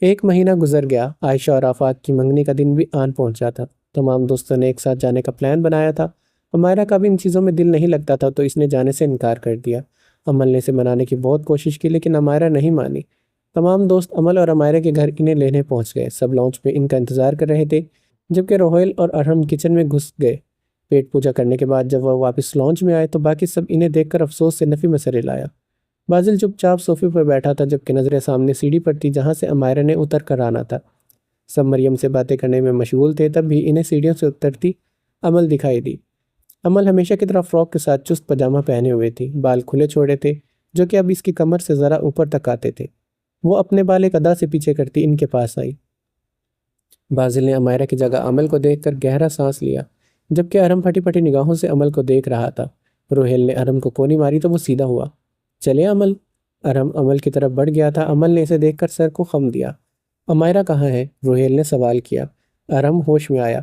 ایک مہینہ گزر گیا۔ عائشہ اور آفاق کی منگنی کا دن بھی آن پہنچا تھا۔ تمام دوستوں نے ایک ساتھ جانے کا پلان بنایا تھا۔ امائرا کا بھی ان چیزوں میں دل نہیں لگتا تھا تو اس نے جانے سے انکار کر دیا۔ امل نے اسے منانے کی بہت کوشش کی لیکن امائرا نہیں مانی۔ تمام دوست امل اور امائرا کے گھر انہیں لینے پہنچ گئے۔ سب لانچ میں ان کا انتظار کر رہے تھے جبکہ روہیل اور ارہم کچن میں گھس گئے۔ پیٹ پوجا کرنے کے بعد جب وہ واپس لانچ میں آئے تو باقی سب انہیں دیکھ کر افسوس سے نفی میں سر ہلایا۔ بازل چپ چاپ صوفے پر بیٹھا تھا جبکہ نظریں سامنے سیڑھی پر تھی جہاں سے امائرا نے اتر کر آنا تھا۔ سب مریم سے باتیں کرنے میں مشغول تھے، تب بھی انہیں سیڑھیوں سے اترتی امل دکھائی دی۔ امل ہمیشہ کی طرح فراک کے ساتھ چست پجامہ پہنے ہوئے تھی، بال کھلے چھوڑے تھے جو کہ اب اس کی کمر سے ذرا اوپر تک آتے تھے۔ وہ اپنے بال ایک ادا سے پیچھے کرتی ان کے پاس آئی۔ بازل نے امائرا کی جگہ امل کو دیکھ کر گہرا سانس لیا جبکہ ارہم پھٹی پھٹی نگاہوں سے امل کو دیکھ رہا تھا۔ روہیل نے ارہم کو کونی ماری تو وہ سیدھا ہوا۔ چلے امل؟ ارہم امل کی طرف بڑھ گیا تھا۔ امل نے اسے دیکھ کر سر کو خم دیا۔ امائرا کہاں ہے؟ روہیل نے سوال کیا۔ ارہم ہوش میں آیا۔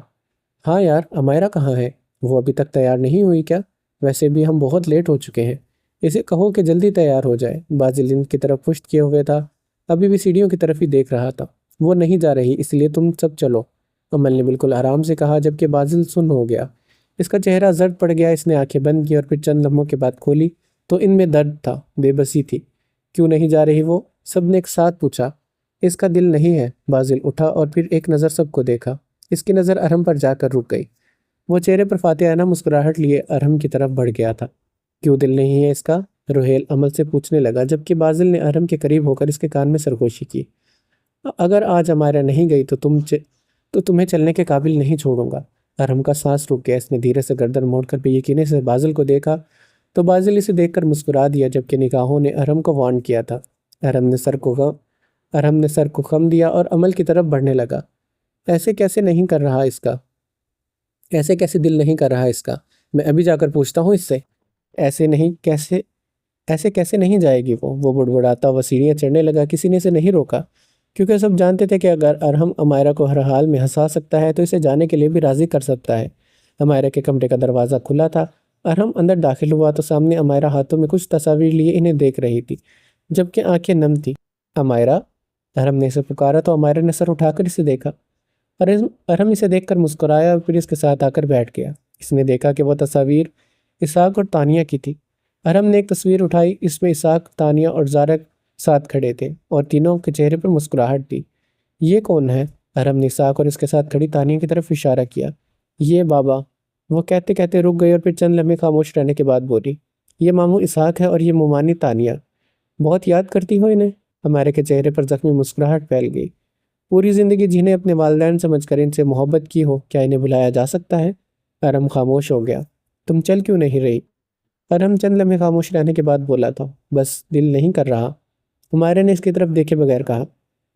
ہاں یار، امائرا کہاں ہے؟ وہ ابھی تک تیار نہیں ہوئی کیا؟ ویسے بھی ہم بہت لیٹ ہو چکے ہیں، اسے کہو کہ جلدی تیار ہو جائے۔ بازل ان کی طرف پشت کیے ہوئے تھا، ابھی بھی سیڑھیوں کی طرف ہی دیکھ رہا تھا۔ وہ نہیں جا رہی، اس لیے تم سب چلو، امل نے بالکل آرام سے کہا جبکہ بازل سن ہو گیا۔ اس کا چہرہ زرد پڑ گیا۔ اس نے آنکھیں بند کی اور پھر چند لمحوں کے بعد کھولی تو ان میں درد تھا، بے بسی تھی۔ کیوں نہیں جا رہی وہ؟ سب نے ایک ساتھ پوچھا۔ اس کا دل نہیں ہے۔ بازل اٹھا اور پھر ایک نظر سب کو دیکھا۔ اس کی نظر ارہم پر جا کر رک گئی۔ وہ چہرے پر فاتحانہ مسکراہٹ لیے ارہم کی طرف بڑھ گیا تھا۔ کیوں دل نہیں ہے اس کا؟ روہیل امل سے پوچھنے لگا جبکہ بازل نے ارہم کے قریب ہو کر اس کے کان میں سرگوشی کی۔ اگر آج امائرا نہیں گئی تو تمہیں چلنے کے قابل نہیں چھوڑوں گا۔ ارہم کا سانس رک گیا۔ اس نے دھیرے سے گردن موڑ کر بے یقینی سے بازل کو دیکھا تو بازل اسے دیکھ کر مسکرا دیا جبکہ نگاہوں نے ارہم کو وارن کیا تھا۔ ارہم نے سر کو خم دیا اور امل کی طرف بڑھنے لگا۔ ایسے کیسے نہیں کر رہا اس کا؟ ایسے کیسے دل نہیں کر رہا اس کا؟ میں ابھی جا کر پوچھتا ہوں اس سے۔ ایسے کیسے نہیں جائے گی وہ بڑبڑاتا وہ سیڑھیاں چڑھنے لگا۔ کسی نے اسے نہیں روکا کیونکہ سب جانتے تھے کہ اگر ارہم امائرا کو ہر حال میں ہنسا سکتا ہے تو اسے جانے کے لیے بھی راضی کر سکتا ہے۔ امائرا کے کمرے کا دروازہ کھلا تھا۔ ارہم اندر داخل ہوا تو سامنے امائرا ہاتھوں میں کچھ تصاویر لیے انہیں دیکھ رہی تھی جبکہ آنکھیں نم تھی۔ امائرا؟ ارہم نے اسے پکارا تو امائرا نے سر اٹھا کر اسے دیکھا۔ ارہم اسے دیکھ کر مسکرایا اور پھر اس کے ساتھ آ کر بیٹھ گیا۔ اس نے دیکھا کہ وہ تصاویر اسحاق اور تانیہ کی تھی۔ ارہم نے ایک تصویر اٹھائی، اس میں اسحاق، تانیہ اور زارا ساتھ کھڑے تھے اور تینوں کے چہرے پر مسکراہٹ تھی۔ یہ کون ہے؟ ارہم نے اسحاق اور اس کے ساتھ کھڑی تانیہ کی طرف اشارہ کیا۔ یہ بابا، وہ کہتے کہتے رک گئی اور پھر چند لمحے خاموش رہنے کے بعد بولی، یہ ماموں اسحاق ہے اور یہ ممانی تانیہ۔ بہت یاد کرتی ہو انہیں؟ امائرا کے چہرے پر زخمی مسکراہٹ پھیل گئی۔ پوری زندگی جنہیں اپنے والدین سمجھ کر ان سے محبت کی ہو، کیا انہیں بھلایا جا سکتا ہے؟ ارہم خاموش ہو گیا۔ تم چل کیوں نہیں رہی؟ ارہم چند لمحے خاموش رہنے کے بعد بولا تھا، بس دل نہیں کر رہا۔ امائرا نے اس کی طرف دیکھے بغیر کہا،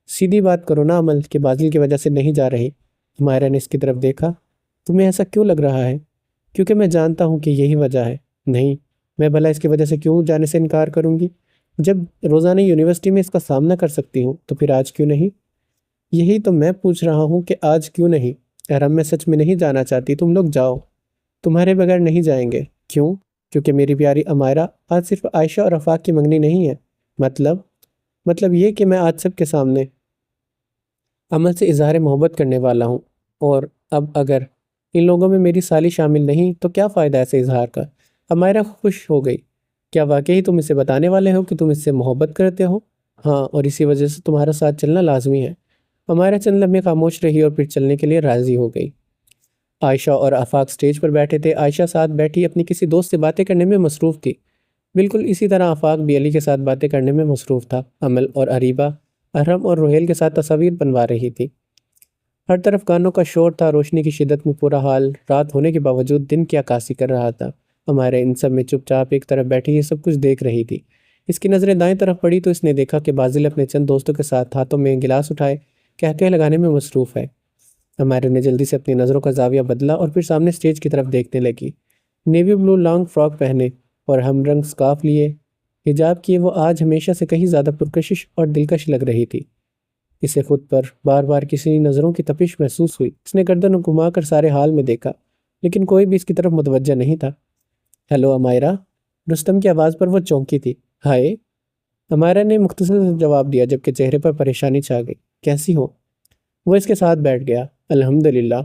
سیدھی بات کرو نا امل کہ بازل کی وجہ سے نہیں جا رہی۔ امائرا نے اس کی طرف دیکھا۔ تمہیں ایسا کیوں لگ رہا ہے؟ کیونکہ میں جانتا ہوں کہ یہی وجہ ہے۔ نہیں، میں بھلا اس کی وجہ سے کیوں جانے سے انکار کروں گی؟ جب روزانہ یونیورسٹی میں اس کا سامنا کر سکتی ہوں تو پھر آج کیوں نہیں؟ یہی تو میں پوچھ رہا ہوں کہ آج کیوں نہیں؟ ارم میں سچ میں نہیں جانا چاہتی، تم لوگ جاؤ، تمہارے بغیر نہیں جائیں گے۔ کیوں؟ کیونکہ میری پیاری امائرہ آج صرف عائشہ اور آفاق کی منگنی نہیں ہے۔ مطلب یہ کہ میں آج سب کے سامنے عمل سے اظہار محبت کرنے والا ہوں، اور اب اگر ان لوگوں میں میری سالی شامل نہیں تو کیا فائدہ ایسے اظہار کا؟ امائرہ خوش ہو گئی۔ کیا واقعی تم اسے بتانے والے ہو کہ تم اس سے محبت کرتے ہو؟ ہاں، اور اسی وجہ سے تمہارا ساتھ چلنا لازمی ہے۔ امائرہ چند لمحے خاموش رہی اور پھر چلنے کے لیے راضی ہو گئی۔ عائشہ اور آفاق سٹیج پر بیٹھے تھے۔ عائشہ ساتھ بیٹھی اپنی کسی دوست سے باتیں کرنے میں مصروف تھی۔ بالکل اسی طرح آفاق بھی علی کے ساتھ باتیں کرنے میں مصروف تھا۔ امل اور اریبہ ارم اور روہیل کے ساتھ تصاویر بنوا رہی تھی۔ ہر طرف گانوں کا شور تھا، روشنی کی شدت میں پورا حال رات ہونے کے باوجود دن کی عکاسی کر رہا تھا۔ امائرہ ان سب میں چپ چاپ ایک طرف بیٹھی یہ سب کچھ دیکھ رہی تھی۔ اس کی نظریں دائیں طرف پڑی تو اس نے دیکھا کہ بازل اپنے چند دوستوں کے ساتھ ہاتھوں میں گلاس اٹھائے کہکہے لگانے میں مصروف ہے۔ امائرہ نے جلدی سے اپنی نظروں کا زاویہ بدلا اور پھر سامنے سٹیج کی طرف دیکھنے لگی۔ نیوی بلو لانگ فراک پہنے اور ہم رنگ سکارف لیے حجاب کیے وہ آج ہمیشہ سے کہیں زیادہ پرکشش اور دلکش لگ رہی تھی۔ اسے خود پر بار بار کسی نظروں کی تپش محسوس ہوئی۔ اس نے گردن گھما کر سارے حال میں دیکھا لیکن کوئی بھی اس کی طرف متوجہ نہیں تھا۔ ہیلو امائرہ، رستم کی آواز پر وہ چونکی تھی۔ ہائے، امائرہ نے مختصر جواب دیا جبکہ چہرے پر پریشانی چھا گئی۔ کیسی ہو؟ وہ اس کے ساتھ بیٹھ گیا۔ الحمدللہ۔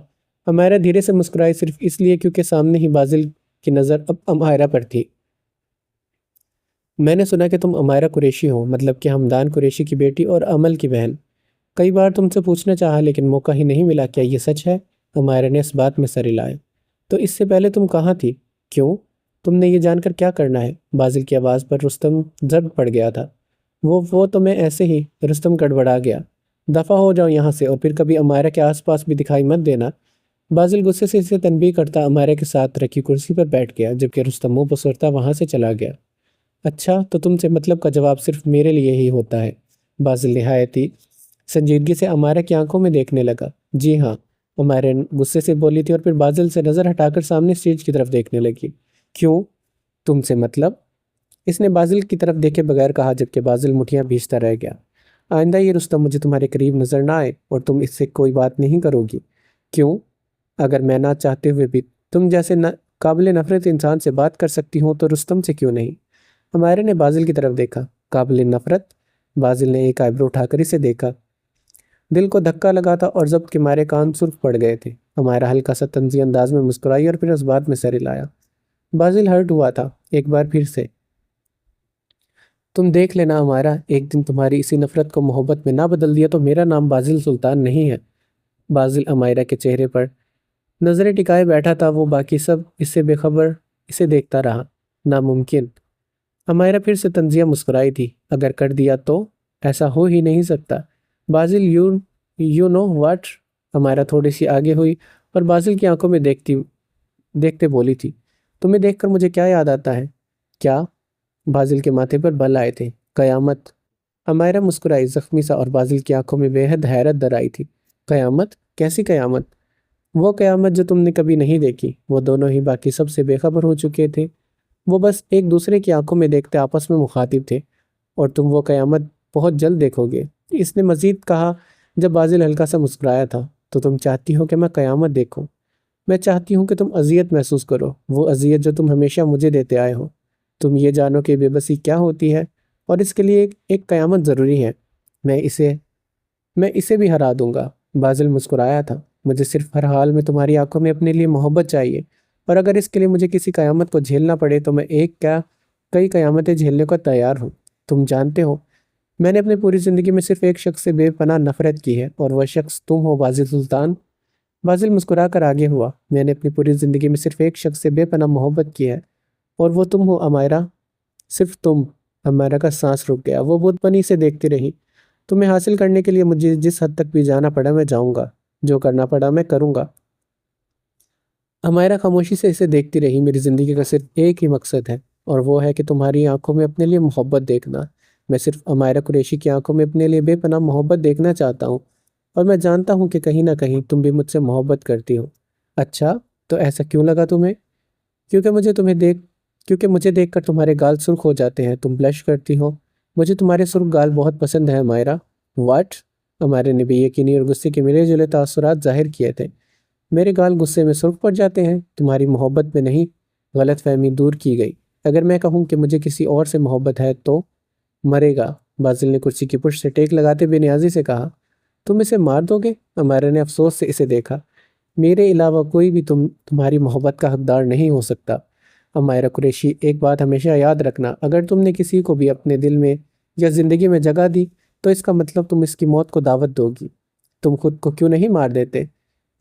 امائرہ دھیرے سے مسکرائی، صرف اس لیے کیونکہ سامنے ہی بازل کی نظر اب امائرہ پر تھی۔ میں نے سنا کہ تم امائرہ قریشی ہو، مطلب کہ حمدان قریشی کی بیٹی اور امل کی بہن۔ کئی بار تم سے پوچھنا چاہا لیکن موقع ہی نہیں ملا، کیا یہ سچ ہے؟ امائرہ نے اس بات میں سر ہلایا۔ تو اس سے پہلے تم کہاں تھی؟ کیوں؟ تم نے یہ جان کر کیا کرنا ہے؟ بازل کی آواز پر رستم ضرب پڑ گیا تھا۔ وہ تو میں ایسے ہی۔ رستم گڑبڑا گیا۔ دفع ہو جاؤ یہاں سے، اور پھر کبھی امائرہ کے آس پاس بھی دکھائی مت دینا۔ بازل غصے سے اسے تنبیہ کرتا امائرہ کے ساتھ رکھی کرسی پر بیٹھ گیا جبکہ رستم منہ پسرتا وہاں سے چلا گیا۔ اچھا، تو تم سے مطلب کا جواب صرف میرے لیے ہی ہوتا ہے؟ بازل نہایت ہی سنجیدگی سے امائرہ کی آنکھوں میں دیکھنے لگا۔ جی ہاں، امائرہ غصے سے بولی تھی اور پھر بازل سے نظر ہٹا کر سامنے سٹیج کی طرف دیکھنے لگی۔ کیوں؟ تم سے مطلب؟ اس نے بازل کی طرف دیکھے بغیر کہا جبکہ بازل مٹھیاں بھیجتا رہ گیا۔ آئندہ یہ رستم مجھے تمہارے قریب نظر نہ آئے اور تم اس سے کوئی بات نہیں کرو گی۔ کیوں؟ اگر میں نہ چاہتے ہوئے بھی تم جیسے قابل نفرت انسان سے بات کر سکتی ہوں تو رستم سے کیوں نہیں؟ امائرہ نے بازل کی طرف دیکھا۔ قابل نفرت؟ بازل نے ایک آئیبرو اٹھا کر اسے دیکھا۔ دل کو دھکا لگا تھا اور ضبط کے مارے کان سرخ پڑ گئے تھے۔ امائرہ ہلکا سا طنزی انداز میں مسکرائی اور پھر اس بات میں سر ہلایا۔ بازل ہرٹ ہوا تھا۔ ایک بار پھر سے تم دیکھ لینا امائرہ، ایک دن تمہاری اسی نفرت کو محبت میں نہ بدل دیا تو میرا نام بازل سلطان نہیں ہے۔ بازل امائرہ کے چہرے پر نظریں ٹکائے بیٹھا تھا، وہ باقی سب اس سے بے خبر اسے دیکھتا رہا۔ ناممکن۔ امائرہ پھر سے طنزیہ مسکرائی تھی۔ اگر کر دیا تو؟ ایسا ہو ہی نہیں سکتا۔ بازل یو نو واٹ؟ امائرہ تھوڑی سی آگے ہوئی اور بازل کی آنکھوں میں دیکھتے بولی تھی۔ تمہیں دیکھ کر مجھے کیا یاد آتا ہے؟ کیا؟ بازل کے ماتھے پر بل آئے تھے۔ قیامت۔ امائرہ مسکرائی زخمی سا اور بازل کی آنکھوں میں بے حد حیرت در آئی تھی۔ قیامت؟ کیسی قیامت؟ وہ قیامت جو تم نے کبھی نہیں دیکھی۔ وہ دونوں ہی باقی سب سے بے خبر ہو چکے تھے، وہ بس ایک دوسرے کی آنکھوں میں دیکھتے آپس میں مخاطب تھے، اور تم وہ قیامت بہت جلد دیکھو گے۔ اس نے مزید کہا جب بازل ہلکا سا مسکرایا تھا۔ تو تم چاہتی ہو کہ میں قیامت دیکھوں؟ میں چاہتی ہوں کہ تم اذیت محسوس کرو، وہ اذیت جو تم ہمیشہ مجھے دیتے آئے ہو۔ تم یہ جانو کہ بے بسی کیا ہوتی ہے، اور اس کے لیے ایک قیامت ضروری ہے۔ میں اسے بھی ہرا دوں گا۔ بازل مسکرایا تھا۔ مجھے صرف ہر حال میں تمہاری آنکھوں میں اپنے لیے محبت چاہیے، اور اگر اس کے لیے مجھے کسی قیامت کو جھیلنا پڑے تو میں کئی قیامتیں جھیلنے کو تیار ہوں۔ تم جانتے ہو میں نے اپنی پوری زندگی میں صرف ایک شخص سے بے پناہ نفرت کی ہے، اور وہ شخص تم ہو بازل سلطان۔ بازل مسکرا کر آگے ہوا۔ میں نے اپنی پوری زندگی میں صرف ایک شخص سے بے پناہ محبت کی ہے، اور وہ تم ہو امائرہ، صرف تم۔ امائرہ کا سانس رک گیا۔ وہ بت پنی سے دیکھتی رہی۔ تمہیں حاصل کرنے کے لیے مجھے جس حد تک بھی جانا پڑا میں جاؤں گا، جو کرنا پڑا میں کروں گا۔ امائرہ خاموشی سے اسے دیکھتی رہی۔ میری زندگی کا صرف ایک ہی مقصد ہے، اور وہ ہے کہ تمہاری آنکھوں میں اپنے لیے محبت دیکھنا۔ میں صرف امائرہ قریشی کی آنکھوں میں اپنے لیے بے پناہ محبت دیکھنا چاہتا ہوں، اور میں جانتا ہوں کہ کہیں نہ کہیں تم بھی مجھ سے محبت کرتی ہو۔ اچھا، تو ایسا کیوں لگا تمہیں؟ کیونکہ مجھے دیکھ کر تمہارے گال سرخ ہو جاتے ہیں، تم بلش کرتی ہو، مجھے تمہارے سرخ گال بہت پسند ہے عمائرہ۔ واٹ؟ عمائرہ نے بے یقینی اور غصے کے ملے جلے تاثرات ظاہر کیے تھے۔ میرے گال غصے میں سرخ پڑ جاتے ہیں؟ تمہاری محبت میں نہیں۔ غلط فہمی دور کی گئی۔ اگر میں کہوں کہ مجھے کسی اور سے محبت ہے تو مرے گا، بازل نے کرسی کی پشت سے ٹیک لگاتے بے نیازی سے کہا۔ تم اسے مار دو گے؟ عمائرہ نے افسوس سے اسے دیکھا۔ میرے علاوہ کوئی بھی تمہاری محبت کا حقدار نہیں ہو سکتا۔ عمائرہ قریشی، ایک بات ہمیشہ یاد رکھنا، اگر تم نے کسی کو بھی اپنے دل میں یا زندگی میں جگہ دی تو اس کا مطلب تم اس کی موت کو دعوت دو گی۔ تم خود کو کیوں نہیں مار دیتے؟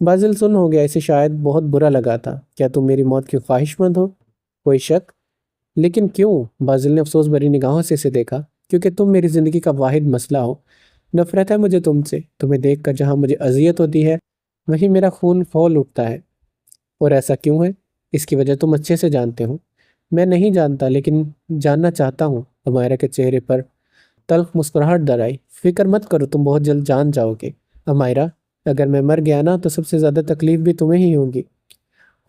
بازل سن ہو گیا، اسے شاید بہت برا لگا تھا۔ کیا تم میری موت کی خواہش مند ہو؟ کوئی شک؟ لیکن کیوں؟ بازل نے افسوس بھری نگاہوں سے اسے دیکھا۔ کیونکہ تم میری زندگی کا واحد مسئلہ ہو۔ نفرت ہے مجھے تم سے۔ تمہیں دیکھ کر جہاں مجھے اذیت ہوتی ہے وہیں میرا خون کھول اٹھتا ہے۔ اور ایسا کیوں ہے؟ اس کی وجہ تم اچھے سے جانتے ہو۔ میں نہیں جانتا لیکن جاننا چاہتا ہوں۔ عمائرہ کے چہرے پر تلخ مسکراہٹ در آئی۔ فکر مت کرو، تم بہت جلد جان جاؤ گے۔ عمائرہ، اگر میں مر گیا نا تو سب سے زیادہ تکلیف بھی تمہیں ہی ہوگی۔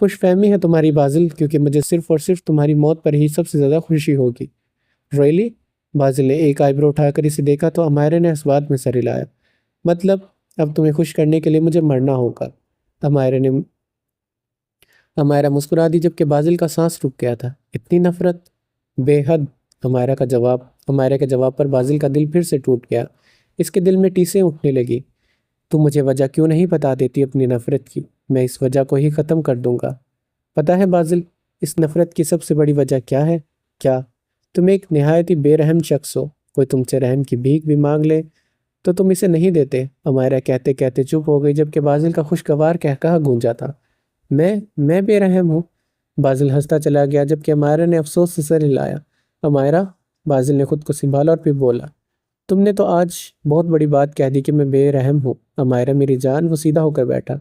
خوش فہمی ہے تمہاری بازل، کیونکہ مجھے صرف اور صرف تمہاری موت پر ہی سب سے زیادہ خوشی ہوگی۔ ریلی؟ بازل نے ایک آئیبرو اٹھا کر اسے دیکھا تو عمائرہ نے اس بات میں سر ہلایا۔ مطلب اب تمہیں خوش کرنے کے لیے مجھے مرنا ہوگا؟ عمائرہ مسکرا دی جبکہ بازل کا سانس رک گیا تھا۔ اتنی نفرت؟ بے حد۔ عمائرہ کے جواب پر بازل کا دل پھر سے ٹوٹ گیا۔ اس کے دل میں ٹیسیں اٹھنے لگی۔ تم مجھے وجہ کیوں نہیں بتا دیتی اپنی نفرت کی؟ میں اس وجہ کو ہی ختم کر دوں گا۔ پتہ ہے بازل، اس نفرت کی سب سے بڑی وجہ کیا ہے؟ کیا؟ تم ایک نہایت ہی بے رحم شخص ہو۔ کوئی تم سے رحم کی بھیک بھی مانگ لے تو تم اسے نہیں دیتے۔ عمائرہ کہتے کہتے چپ ہو گئی جبکہ بازل کا خوشگوار قہقہہ گونجا تھا۔ میں بے رحم ہوں؟ بازل ہنستا چلا گیا جبکہ عمائرہ نے افسوس سے سر ہلایا۔ عمائرہ، بازل نے خود کو سنبھالا اور پھر بولا، تم نے تو آج بہت بڑی بات کہہ دی کہ میں بے رحم ہوں۔ عمائرہ میری جان، وہ سیدھا ہو کر بیٹھا۔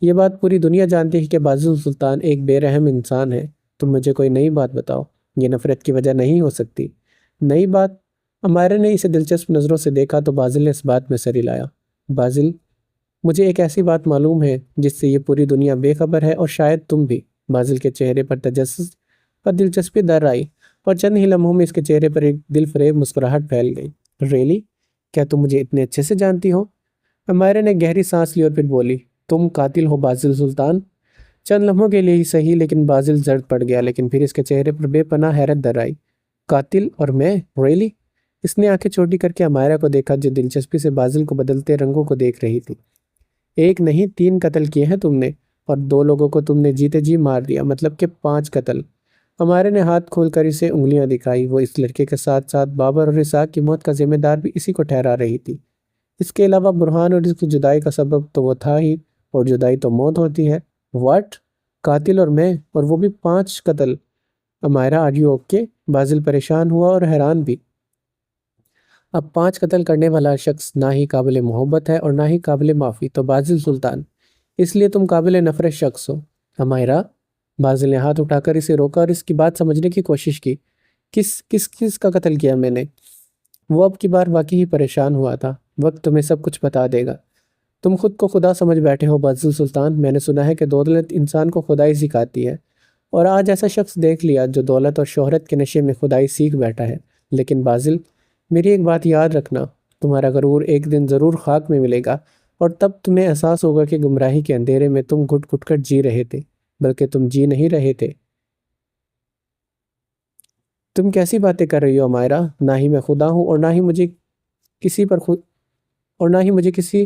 یہ بات پوری دنیا جانتی ہے کہ بازل سلطان ایک بے رحم انسان ہے۔ تم مجھے کوئی نئی بات بتاؤ، یہ نفرت کی وجہ نہیں ہو سکتی۔ نئی بات؟ عمائرہ نے اسے دلچسپ نظروں سے دیکھا تو بازل نے اس بات میں سر ہلایا۔ بازل، مجھے ایک ایسی بات معلوم ہے جس سے یہ پوری دنیا بے خبر ہے اور شاید تم بھی۔ بازل کے چہرے پر تجسس اور دلچسپی در آئی اور چند ہی لمحوں میں اس کے چہرے پر ایک دل فریب مسکراہٹ پھیل گئی۔ ریلی؟ کیا تم مجھے اتنے اچھے سے جانتی ہو؟ عمائرہ نے گہری سانس لی اور پھر بولی، تم قاتل ہو بازل سلطان۔ چند لمحوں کے لیے ہی صحیح لیکن بازل زرد پڑ گیا، لیکن پھر اس کے چہرے پر بے پناہ حیرت در آئی۔ قاتل اور میں؟ ریلی؟ اس نے آنکھیں چھوٹی کر کے عمائرہ کو دیکھا جو دلچسپی سے بازل کو بدلتے رنگوں کو دیکھ رہی تھی۔ ایک نہیں 3 قتل کیے ہیں تم نے، اور 2 لوگوں کو تم نے جیتے جی مار دیا، مطلب کہ 5 قتل۔ عمائرہ نے ہاتھ کھول کر اسے انگلیاں دکھائی۔ وہ اس لڑکے کے ساتھ ساتھ بابر اور اسحاق کی موت کا ذمہ دار بھی اسی کو ٹھہرا رہی تھی۔ اس کے علاوہ برہان اور اس کی جدائی کا سبب تو وہ تھا ہی، اور جدائی تو موت ہوتی ہے۔ واٹ؟ قاتل اور میں، اور وہ بھی 5 قتل؟ عمائرہ، آر یو اوکے؟ بازل پریشان ہوا اور حیران بھی۔ اب 5 قتل کرنے والا شخص نہ ہی قابل محبت ہے اور نہ ہی قابل معافی، تو بازل سلطان، اس لیے تم قابل نفرت شخص ہو۔ عمائرہ، بازل نے ہاتھ اٹھا کر اسے روکا اور اس کی بات سمجھنے کی کوشش کی۔ کس کا قتل کیا میں نے؟ وہ اب کی بار واقعی پریشان ہوا تھا۔ وقت تمہیں سب کچھ بتا دے گا۔ تم خود کو خدا سمجھ بیٹھے ہو بازل سلطان۔ میں نے سنا ہے کہ دولت انسان کو خدائی سکھاتی ہے، اور آج ایسا شخص دیکھ لیا جو دولت اور شہرت کے نشے میں خدائی سیکھ بیٹھا ہے۔ لیکن بازل، میری ایک بات یاد رکھنا، تمہارا غرور ایک دن ضرور خاک میں ملے گا، اور تب تمہیں احساس ہوگا کہ گمراہی کے اندھیرے میں تم گھٹ گھٹ کر جی رہے تھے، بلکہ تم جی نہیں رہے تھے۔ تم کیسی باتیں کر رہی ہو عمائرہ؟ نہ ہی میں خدا ہوں اور نہ ہی مجھے کسی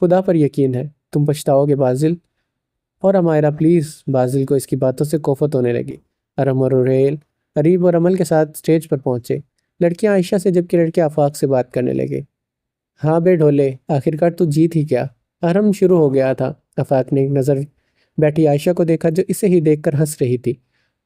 خدا پر یقین ہے۔ تم پچھتاؤ گے بازل۔ اور عمائرہ پلیز، بازل کو اس کی باتوں سے کوفت ہونے لگی۔ ارم اور ریل اریب اور عمل کے ساتھ سٹیج پر پہنچے، لڑکیاں عائشہ سے جبکہ لڑکے آفاق سے بات کرنے لگے۔ ہاں بے ڈھولے، آخرکار تو جیت ہی کیا۔ ارم شروع ہو گیا تھا۔ آفاق نے ایک نظر بیٹھی عائشہ کو دیکھا جو اسے ہی دیکھ کر ہنس رہی تھی،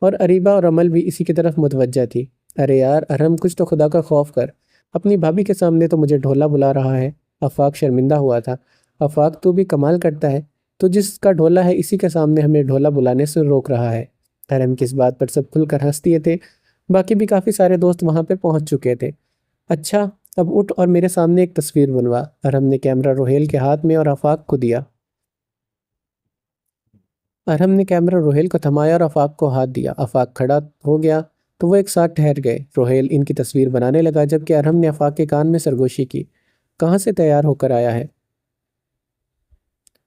اور اریبہ اور عمل بھی اسی کی طرف متوجہ تھی۔ ارے یار ارم، کچھ تو خدا کا خوف کر، اپنی بھابھی کے سامنے تو مجھے ڈھولا بلا رہا ہے۔ آفاق شرمندہ ہوا تھا۔ آفاق تو بھی کمال کرتا ہے، تو جس کا ڈھولا ہے اسی کے سامنے ہمیں ڈھولا بلانے سے روک رہا ہے۔ ارم کی اس بات پر سب کھل کر ہنس دیے تھے۔ باقی بھی کافی سارے دوست وہاں پہ پہنچ چکے تھے۔ اچھا اب اٹھ اور میرے سامنے ایک تصویر بنوا۔ ارم نے کیمرہ روہیل کے ہاتھ میں اور آفاق کو دیا۔ ارم نے کیمرہ روہیل کو تھمایا اور آفاق کو ہاتھ دیا۔ آفاق کھڑا ہو گیا تو وہ ایک ساتھ ٹھہر گئے۔ روہیل ان کی تصویر بنانے لگا جبکہ ارہم نے آفاق کے کان میں سرگوشی کی۔ کہاں سے تیار ہو کر آیا ہے؟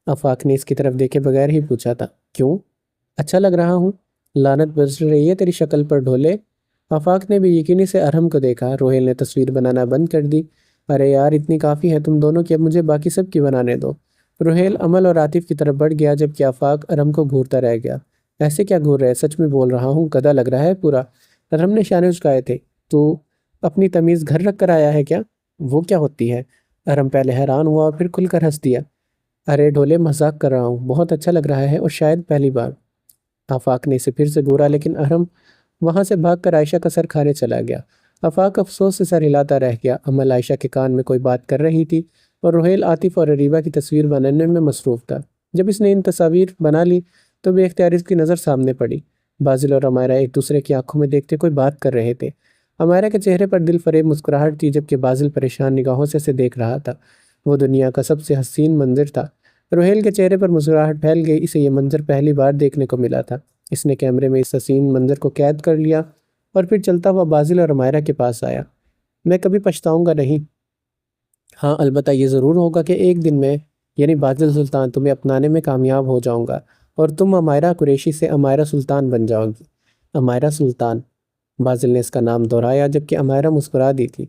آفاق نے اس کی طرف دیکھے بغیر ہی پوچھا تھا۔ کیوں؟ اچھا لگ رہا ہوں؟ لعنت برس رہی ہے تیری شکل پر ڈھولے۔ آفاق نے بھی یقینی سے ارہم کو دیکھا۔ روہیل نے تصویر بنانا بند کر دی۔ ارے یار اتنی کافی ہے تم دونوں کی، اب مجھے باقی سب کی بنانے دو۔ روہیل عمل اور عاطف کی طرف بڑھ گیا جبکہ آفاق ارہم کو گھورتا رہ گیا۔ ایسے کیا گھور رہے؟ سچ میں بول رہا ہوں، گدھا لگ رہا ہے پورا۔ ارہم نے شانے اچکائے تھے۔ تو اپنی تمیز گھر رکھ کر آیا ہے کیا؟ وہ کیا ہوتی ہے؟ ارہم پہلے حیران ہوا اور پھر کھل کر ہنس دیا۔ ارے ڈھولے مذاق کر رہا ہوں، بہت اچھا لگ رہا ہے اور شاید پہلی بار۔ آفاق نے اسے پھر سے گھورا لیکن ارہم وہاں سے بھاگ کر عائشہ کا سر کھانے چلا گیا۔ آفاق افسوس سے سر ہلاتا رہ گیا۔ امل عائشہ کے کان میں کوئی بات کر رہی تھی اور روہیل عاطف اور اریبہ کی تصویر بنانے میں مصروف تھا۔ جب اس نے ان تصاویر بنا لی تو بے اختیار اس کی نظر سامنے پڑی۔ بازل اور عمائرہ ایک دوسرے کی آنکھوں میں دیکھتے کوئی بات کر رہے تھے۔ عمائرہ کے چہرے پر دل فریب مسکراہٹ تھی جبکہ بازل پریشان نگاہوں سے اسے دیکھ رہا تھا۔ وہ دنیا کا سب سے حسین منظر تھا۔ روہیل کے چہرے پر مسکراہٹ پھیل گئی، اسے یہ منظر پہلی بار دیکھنے کو ملا تھا۔ اس نے کیمرے میں اس حسین منظر کو قید کر لیا اور پھر چلتا ہوا بازل اور عمائرہ کے پاس آیا۔ میں کبھی پچھتاؤں گا نہیں۔ ہاں البتہ یہ ضرور ہوگا کہ ایک دن میں یعنی بازل سلطان تمہیں اپنانے میں کامیاب ہو جاؤں گا اور تم عمائرہ قریشی سے عمائرہ سلطان بن جاؤ گی۔ عمائرہ سلطان؟ بازل نے اس کا نام دہرایا جبکہ عمائرہ مسکرا دی تھی۔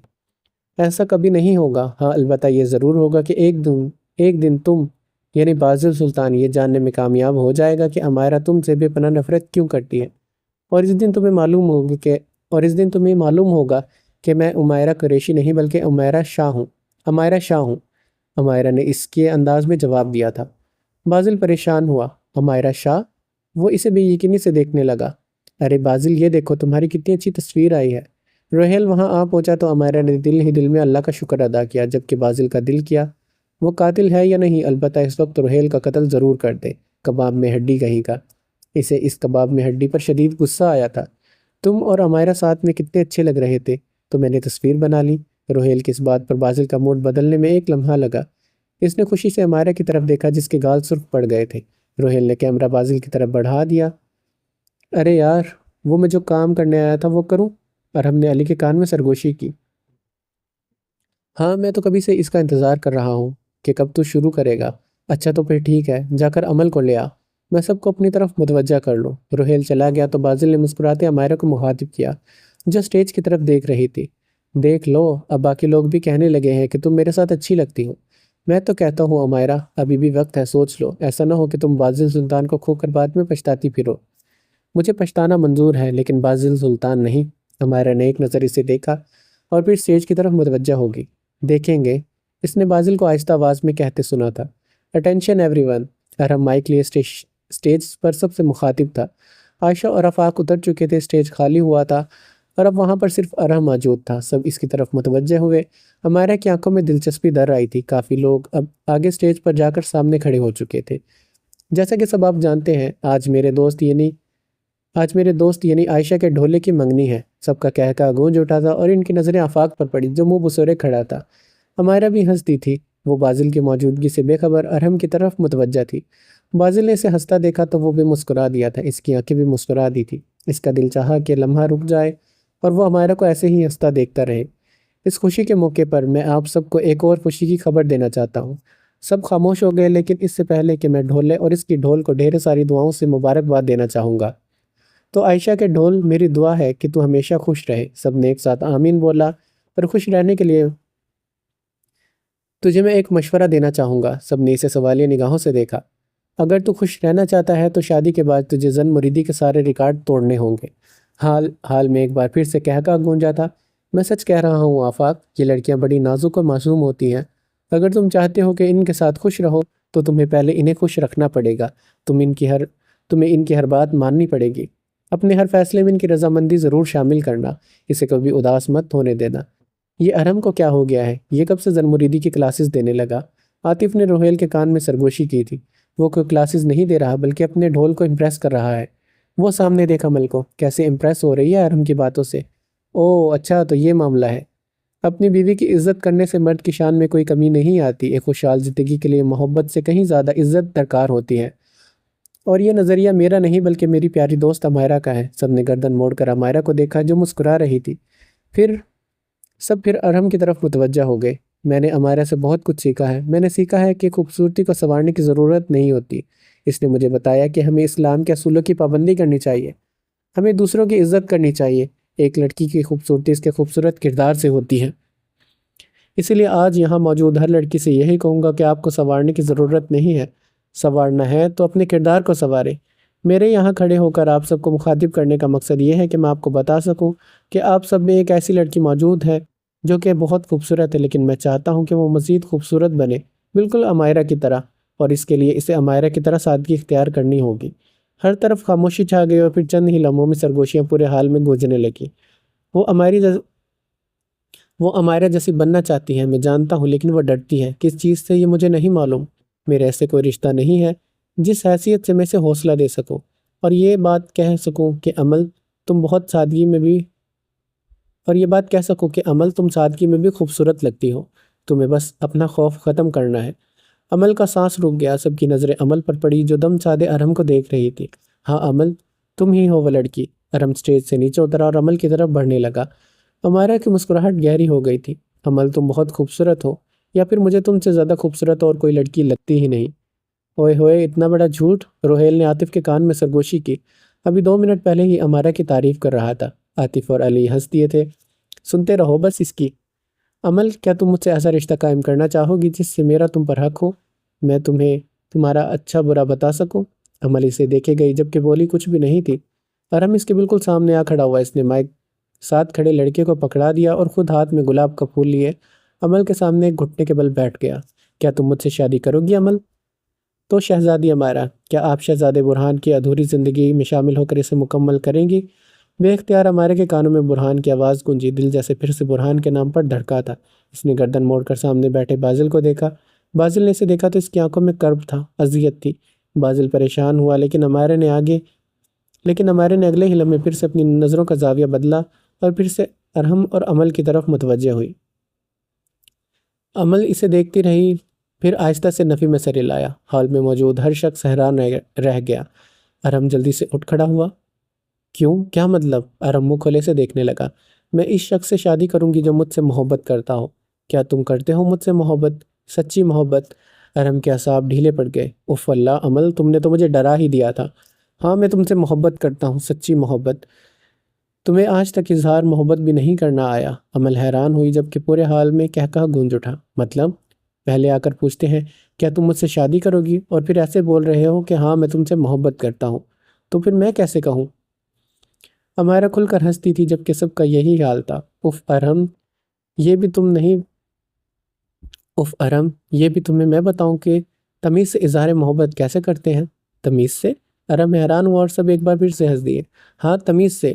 ایسا کبھی نہیں ہوگا۔ ہاں البتہ یہ ضرور ہوگا کہ ایک دن تم یعنی بازل سلطان یہ جاننے میں کامیاب ہو جائے گا کہ عمائرہ تم سے بے پناہ نفرت کیوں کرتی ہے، اور اس دن تمہیں معلوم ہوگا کہ میں عمائرہ قریشی نہیں بلکہ عمائرہ شاہ ہوں۔ عمائرہ نے اس کے انداز میں جواب دیا تھا۔ بازل پریشان ہوا۔ عمائرہ شاہ؟ وہ اسے بے یقینی سے دیکھنے لگا۔ ارے بازل یہ دیکھو تمہاری کتنی اچھی تصویر آئی ہے۔ روہیل وہاں آ پہنچا تو عمائرہ نے دل ہی دل میں اللہ کا شکر ادا کیا جبکہ بازل کا دل کیا وہ قاتل ہے یا نہیں۔ البتہ اس وقت روہیل کا قتل ضرور کر دے۔ کباب میں ہڈی کہیں کا۔ اسے اس کباب میں ہڈی پر شدید غصہ آیا تھا۔ تم اور عمائرہ ساتھ میں کتنے اچھے لگ رہے تھے، تو میں نے تصویر بنا لی۔ روہیل کی اس بات پر بازل کا موڈ بدلنے میں ایک لمحہ لگا۔ اس نے خوشی سے عمائرہ کی طرف دیکھا جس کے گال سرخ پڑ گئے تھے۔ روہیل نے کیمرہ بازل کی طرف بڑھا دیا۔ ارے یار وہ میں جو کام کرنے آیا تھا وہ کروں؟ ارہم نے علی کے کان میں سرگوشی کی۔ ہاں میں تو کبھی سے اس کا انتظار کر رہا ہوں کہ کب تو شروع کرے گا۔ اچھا تو پھر ٹھیک ہے، جا کر عمل کو لے آ، میں سب کو اپنی طرف متوجہ کر لوں۔ روہیل چلا گیا تو بازل نے مسکراتے عمائرہ کو مخاطب کیا جو اسٹیج کی طرف دیکھ رہی تھی۔ دیکھ لو اب باقی لوگ بھی کہنے لگے ہیں کہ تم میرے ساتھ اچھی لگتی ہو۔ میں تو کہتا ہوں عمائرہ ابھی بھی وقت ہے، سوچ لو، ایسا نہ ہو کہ تم بازل سلطان کو کھو کر بعد میں پچھتاتی پھرو۔ مجھے پچھتانا منظور ہے لیکن بازل سلطان نہیں۔ عمائرہ نے ایک نظر اسے دیکھا اور پھر اسٹیج کی طرف متوجہ ہوگی۔ دیکھیں گے، اس نے بازل کو آہستہ آواز میں کہتے سنا تھا۔ Attention everyone. Arham mic لیے اسٹیج پر سب سے مخاطب تھا۔ عائشہ اور آفاق اتر چکے تھے، اسٹیج خالی ہوا تھا اور اب وہاں پر صرف ارہم موجود تھا۔ سب اس کی طرف متوجہ ہوئے۔ عمائرہ کی آنکھوں میں دلچسپی در آئی تھی۔ کافی لوگ اب آگے اسٹیج پر جا کر سامنے کھڑے ہو چکے تھے۔ جیسا کہ سب آپ جانتے ہیں آج میرے دوست یعنی عائشہ کے ڈھولے کی منگنی ہے۔ سب کا کہکہ گونج اٹھا تھا اور ان کی نظریں آفاق پر پڑی جو منہ بسورے کھڑا تھا۔ عمائرہ بھی ہنستی تھی، وہ بازل کی موجودگی سے بے خبر ارہم کی طرف متوجہ تھی۔ بازل نے اسے ہنستا دیکھا تو وہ بھی مسکرا دیا تھا، اس کی آنکھیں بھی مسکرا دی تھی۔ اس کا دل چاہا کہ لمحہ رک جائے اور وہ عمائرہ کو ایسے ہی ہنستا دیکھتا رہے۔ اس خوشی کے موقع پر میں آپ سب کو ایک اور خوشی کی خبر دینا چاہتا ہوں۔ سب خاموش ہو گئے لیکن اس سے پہلے کہ میں ڈھولے اور اس کی ڈھول کو ڈھیر ساری دعاؤں سے مبارکباد دینا چاہوں گا۔ تو عائشہ کے ڈھول میری دعا ہے کہ تو ہمیشہ خوش رہے۔ سب نے ایک ساتھ آمین بولا۔ پر خوش رہنے کے لیے تجھے میں ایک مشورہ دینا چاہوں گا۔ سب نے اسے سوالیہ نگاہوں سے دیکھا۔ اگر تو خوش رہنا چاہتا ہے تو شادی کے بعد تجھے زن مریدی کے سارے ریکارڈ توڑنے ہوں گے۔ حال میں ایک بار پھر سے کہکا گونجا تھا۔ میں سچ کہہ رہا ہوں آفاق، یہ لڑکیاں بڑی نازک اور معصوم ہوتی ہیں۔ اگر تم چاہتے ہو کہ ان کے ساتھ خوش رہو تو تمہیں پہلے انہیں خوش رکھنا پڑے گا۔ تمہیں ان کی ہر بات ماننی پڑے گی۔ اپنے ہر فیصلے میں ان کی رضامندی ضرور شامل کرنا۔ اسے کبھی اداس مت ہونے دینا۔ یہ ارہم کو کیا ہو گیا ہے؟ یہ کب سے زن مریدی کی کلاسز دینے لگا؟ عاطف نے روہیل کے کان میں سرگوشی کی تھی۔ وہ کوئی کلاسز نہیں دے رہا بلکہ اپنے ڈھول کو امپریس کر رہا ہے۔ وہ سامنے دیکھا عمل کو، کیسے امپریس ہو رہی ہے ارہم کی باتوں سے۔ اوہ اچھا تو یہ معاملہ ہے۔ اپنی بیوی کی عزت کرنے سے مرد کی شان میں کوئی کمی نہیں آتی۔ ایک خوشحال زندگی کے لیے محبت سے کہیں زیادہ عزت درکار ہوتی ہے۔ اور یہ نظریہ میرا نہیں بلکہ میری پیاری دوست امائرہ کا ہے۔ سب نے گردن موڑ کر امائرہ کو دیکھا جو مسکرا رہی تھی۔ پھر ارحم کی طرف متوجہ ہو گئے۔ میں نے امائرہ سے بہت کچھ سیکھا ہے۔ میں نے سیکھا ہے کہ خوبصورتی کو سنوارنے کی ضرورت نہیں ہوتی۔ اس نے مجھے بتایا کہ ہمیں اسلام کے اصولوں کی پابندی کرنی چاہیے۔ ہمیں دوسروں کی عزت کرنی چاہیے۔ ایک لڑکی کی خوبصورتی اس کے خوبصورت کردار سے ہوتی ہے۔ اسی لیے آج یہاں موجود ہر لڑکی سے یہی کہوں گا کہ آپ کو سنوارنے کی ضرورت نہیں ہے۔ سنوارنا ہے تو اپنے کردار کو سنواریں۔ میرے یہاں کھڑے ہو کر آپ سب کو مخاطب کرنے کا مقصد یہ ہے کہ میں آپ کو بتا سکوں کہ آپ سب میں ایک ایسی لڑکی موجود ہے جو کہ بہت خوبصورت ہے، لیکن میں چاہتا ہوں کہ وہ مزید خوبصورت بنے، بالکل امائرہ کی طرح، اور اس کے لیے اسے امائرہ کی طرح سادگی اختیار کرنی ہوگی۔ ہر طرف خاموشی چھا گئی اور پھر چند ہی لمحوں میں سرگوشیاں پورے حال میں گونجنے لگیں۔ وہ امائرہ جیسی بننا چاہتی ہے، میں جانتا ہوں، لیکن وہ ڈرتی ہے۔ کس چیز سے یہ مجھے نہیں معلوم۔ میرے ایسے کوئی رشتہ نہیں ہے جس حیثیت سے میں اسے حوصلہ دے سکوں اور یہ بات کہہ سکوں کہ عمل تم سادگی میں بھی خوبصورت لگتی ہو۔ تمہیں بس اپنا خوف ختم کرنا ہے۔ عمل کا سانس رک گیا۔ سب کی نظریں عمل پر پڑی جو دم سادے ارحم کو دیکھ رہی تھی۔ ہاں عمل، تم ہی ہو وہ لڑکی۔ ارحم سٹیج سے نیچے اترا اور عمل کی طرف بڑھنے لگا۔ امائرہ کی مسکراہٹ گہری ہو گئی تھی۔ عمل، تم بہت خوبصورت ہو، یا پھر مجھے تم سے زیادہ خوبصورت اور کوئی لڑکی لگتی ہی نہیں۔ اوئے ہوئے، اتنا بڑا جھوٹ! روہیل نے عاطف کے کان میں سرگوشی کی۔ ابھی 2 منٹ پہلے ہی امائرہ کی تعریف کر رہا تھا۔ عاطف اور علی ہنس دیے تھے۔ سنتے رہو بس اس کی۔ عمل، کیا تم مجھ سے ایسا رشتہ قائم کرنا چاہو گی جس سے میرا تم پر حق ہو، میں تمہیں تمہارا اچھا برا بتا سکوں؟ عمل اسے دیکھے گئی جبکہ بولی کچھ بھی نہیں تھی۔ ارحم اس کے بالکل سامنے آ کھڑا ہوا۔ اس نے مائک ساتھ کھڑے لڑکے کو پکڑا دیا اور خود ہاتھ میں گلاب کا پھول لیے عمل کے سامنے ایک گھٹنے کے بل بیٹھ گیا۔ کیا تم مجھ سے شادی کرو گی عمل؟ تو شہزادی امائرہ، کیا آپ شہزادے برہان کی ادھوری زندگی میں شامل ہو کر اسے مکمل کریں گی؟ بے اختیار امائرہ کے کانوں میں برہان کی آواز گونجی۔ دل جیسے پھر سے برہان کے نام پر دھڑکا تھا۔ اس نے گردن موڑ کر سامنے بیٹھے بازل کو دیکھا۔ بازل نے اسے دیکھا تو اس کی آنکھوں میں کرب تھا، اذیت تھی۔ بازل پریشان ہوا، لیکن امائرہ نے اگلے ہی لمحے پھر سے اپنی نظروں کا زاویہ بدلا اور پھر سے ارحم اور عمل کی طرف متوجہ ہوئی۔ عمل اسے دیکھتی رہی، پھر آہستہ سے نفی میں سر ہلایا۔ ہال میں موجود ہر شخص حیران رہ گیا۔ ارحم جلدی سے اٹھ کھڑا ہوا۔ کیوں؟ کیا مطلب؟ ارحم منہ کھولے سے دیکھنے لگا۔ میں اس شخص سے شادی کروں گی جو مجھ سے محبت کرتا ہو۔ کیا تم کرتے ہو مجھ سے محبت؟ سچی محبت؟ ارحم کے اعصاب ڈھیلے پڑ گئے۔ اف اللہ عمل، تم نے تو مجھے ڈرا ہی دیا تھا۔ ہاں، میں تم سے محبت کرتا ہوں، سچی محبت۔ تمہیں آج تک اظہار محبت بھی نہیں کرنا آیا؟ عمل حیران ہوئی جبکہ پورے حال میں قہقہ گونج اٹھا۔ مطلب؟ پہلے آ کر پوچھتے ہیں کیا تم مجھ سے شادی کرو گی، اور پھر ایسے بول رہے ہو کہ ہاں میں تم سے محبت کرتا ہوں، تو پھر میں کیسے کہوں؟ امائرہ کھل کر ہنستی تھی جبکہ سب کا یہی حال تھا۔ اف ارحم، یہ بھی تمہیں میں بتاؤں کہ تمیز سے اظہار محبت کیسے کرتے ہیں؟ تمیز سے؟ ارحم حیران ہوا اور سب ایک بار پھر سے ہنس دیے۔ ہاں تمیز سے۔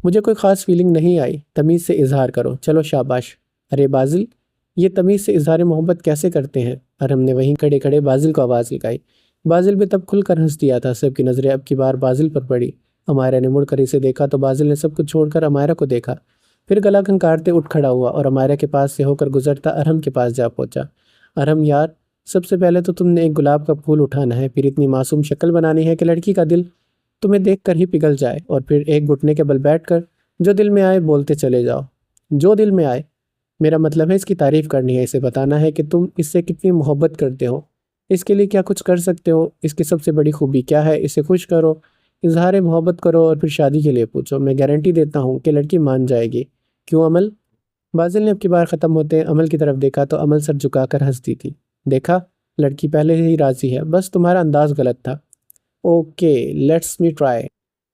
مجھے کوئی خاص فیلنگ نہیں آئی۔ تمیز سے اظہار کرو، چلو شاباش۔ ارے بازل، یہ تمیز سے اظہار محبت کیسے کرتے ہیں؟ ارحم نے وہیں کھڑے کھڑے بازل کو آواز لگائی۔ بازل بھی تب کھل کر ہنس دیا تھا۔ سب کی نظریں اب کی بار بازل پر پڑی۔ امائرہ نے مڑ کر اسے دیکھا تو بازل نے سب کچھ چھوڑ کر امائرہ کو دیکھا، پھر گلا کھنکارتے اٹھ کھڑا ہوا اور امائرہ کے پاس سے ہو کر گزرتا ارحم کے پاس جا پہنچا۔ ارحم یار، سب سے پہلے تو تم نے ایک گلاب کا پھول اٹھانا ہے، پھر اتنی معصوم شکل بنانی ہے کہ لڑکی کا دل تمہیں دیکھ کر ہی پگھل جائے، اور پھر ایک گھٹنے کے بل بیٹھ کر جو دل میں آئے بولتے چلے جاؤ۔ جو دل میں آئے؟ میرا مطلب ہے اس کی تعریف کرنی ہے، اسے بتانا ہے کہ تم اس سے کتنی محبت کرتے ہو، اس کے لیے کیا کچھ کر سکتے ہو، اس کی سب سے بڑی خوبی کیا ہے، اسے خوش کرو، اظہار محبت کرو اور پھر شادی کے لیے پوچھو۔ میں گارنٹی دیتا ہوں کہ لڑکی مان جائے گی۔ کیوں عمل؟ بازل نے اب کی بار ختم ہوتے عمل کی طرف دیکھا تو عمل سر جھکا کر ہنستی تھی۔ دیکھا، لڑکی پہلے ہی راضی ہے، بس تمہارا انداز غلط تھا۔ Okay, let's me try.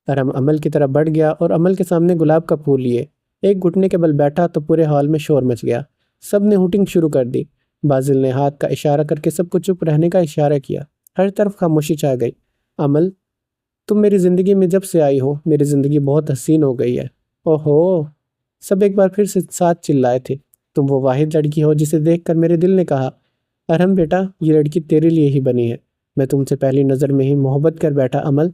Arham عمل کی طرف بڑھ گیا اور عمل کے سامنے گلاب کا پھول لیے ایک گھٹنے کے بل بیٹھا تو پورے ہال میں شور مچ گیا۔ سب نے ہوٹنگ شروع کر دی۔ بازل نے ہاتھ کا اشارہ کر کے سب کو چپ رہنے کا اشارہ کیا۔ ہر طرف خاموشی چھا گئی۔ عمل، تم میری زندگی میں جب سے آئی ہو میری زندگی بہت حسین ہو گئی ہے۔ اوہو، سب ایک بار پھر سے ساتھ چلائے تھے۔ تم وہ واحد لڑکی ہو جسے دیکھ کر میرے دل نے کہا ارحم بیٹا، یہ لڑکی تیرے لیے ہی بنی ہے۔ میں تم سے پہلی نظر میں ہی محبت کر بیٹھا عمل،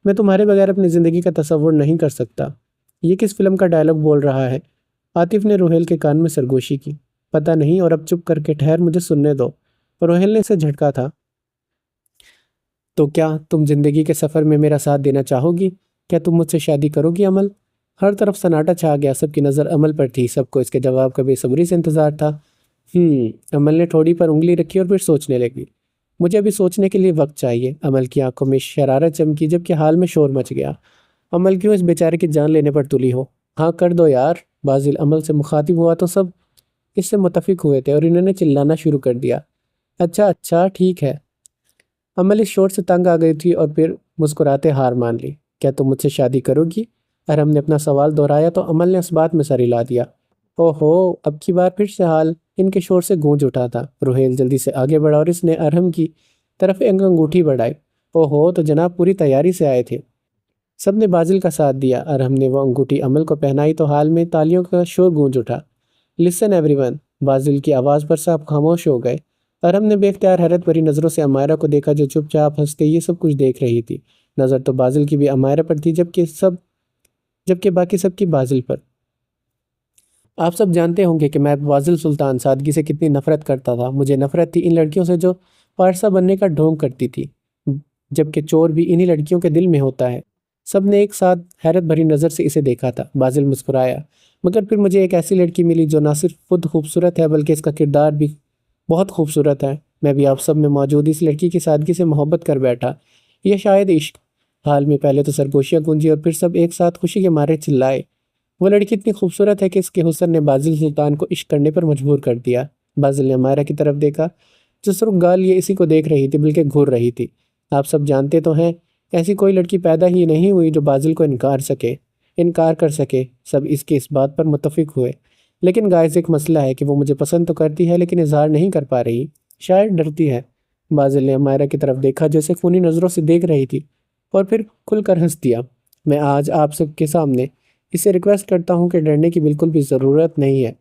میں تمہارے بغیر اپنی زندگی کا تصور نہیں کر سکتا۔ یہ کس فلم کا ڈائلاگ بول رہا ہے؟ عاطف نے روہیل کے کان میں سرگوشی کی۔ پتہ نہیں، اور اب چپ کر کے ٹھہر، مجھے سننے دو۔ روہیل نے اسے جھٹکا تھا۔ تو کیا تم زندگی کے سفر میں میرا ساتھ دینا چاہو گی؟ کیا تم مجھ سے شادی کرو گی عمل؟ ہر طرف سناٹا چھا گیا، سب کی نظر عمل پر تھی، سب کو اس کے جواب کا بے صبری سے انتظار تھا۔ عمل نے ٹھوڑی پر انگلی رکھی اور پھر سوچنے لگی۔ مجھے ابھی سوچنے کے لیے وقت چاہیے۔ عمل کی آنکھوں میں شرارت چمکی جبکہ حال میں شور مچ گیا۔ عمل کیوں اس بیچارے کی جان لینے پر تلی ہو؟ ہاں کر دو یار۔ بازل عمل سے مخاطب ہوا تو سب اس سے متفق ہوئے تھے اور انہوں نے چلانا شروع کر دیا۔ اچھا اچھا ٹھیک ہے۔ عمل اس شور سے تنگ آ گئی تھی اور پھر مسکراتے ہار مان لی۔ کیا تم مجھ سے شادی کرو گی؟ ارہم نے اپنا سوال دہرایا تو عمل نے اس بات میں سر ہلا دیا۔ اوہو، اب کی بار پھر سے حال ان کے شور سے گونج اٹھا تھا۔ روہیل جلدی سے آگے بڑھا اور اس نے ارہم کی طرف ایک انگوٹھی بڑھائی۔ اوہو، تو جناب پوری تیاری سے آئے تھے۔ سب نے بازل کا ساتھ دیا۔ ارہم نے وہ انگوٹھی عمل کو پہنائی تو حال میں تالیوں کا شور گونج اٹھا۔ لسن ایوری ون، بازل کی آواز پر سب خاموش ہو گئے۔ ارہم نے بے اختیار حیرت بھری نظروں سے امائرہ کو دیکھا جو چپ چاپ ہنس کے یہ سب کچھ دیکھ رہی تھی۔ نظر تو بازل کی بھی امائرہ پر تھی جبکہ باقی سب کی بازل پر۔ آپ سب جانتے ہوں گے کہ میں بازل سلطان سادگی سے کتنی نفرت کرتا تھا۔ مجھے نفرت تھی ان لڑکیوں سے جو پارسا بننے کا ڈھونگ کرتی تھی، جبکہ چور بھی انہی لڑکیوں کے دل میں ہوتا ہے۔ سب نے ایک ساتھ حیرت بھری نظر سے اسے دیکھا تھا۔ بازل مسکرایا، مگر پھر مجھے ایک ایسی لڑکی ملی جو نہ صرف خود خوبصورت ہے بلکہ اس کا کردار بھی بہت خوبصورت ہے۔ میں بھی آپ سب میں موجود اس لڑکی کی سادگی سے محبت کر بیٹھا۔ یہ شاید عشق۔ حال میں پہلے تو سرگوشیاں گونجی اور پھر سب ایک ساتھ خوشی کے مارے چلائے۔ وہ لڑکی اتنی خوبصورت ہے کہ اس کے حسن نے بازل سلطان کو عشق کرنے پر مجبور کر دیا۔ بازل نے امائرہ کی طرف دیکھا جو صرف گال یہ اسی کو دیکھ رہی تھی بلکہ گھور رہی تھی۔ آپ سب جانتے تو ہیں ایسی کوئی لڑکی پیدا ہی نہیں ہوئی جو بازل کو انکار کر سکے۔ سب اس کے اس بات پر متفق ہوئے۔ لیکن گائز ایک مسئلہ ہے کہ وہ مجھے پسند تو کرتی ہے لیکن اظہار نہیں کر پا رہی، شاید ڈرتی ہے۔ بازل نے امائرہ کی طرف دیکھا جو اسے خونی نظروں سے دیکھ رہی تھی اور پھر کھل کر ہنس دیا۔ میں آج آپ سب کے سامنے اسے ریکویسٹ کرتا ہوں کہ ڈرنے کی بالکل بھی ضرورت نہیں ہے۔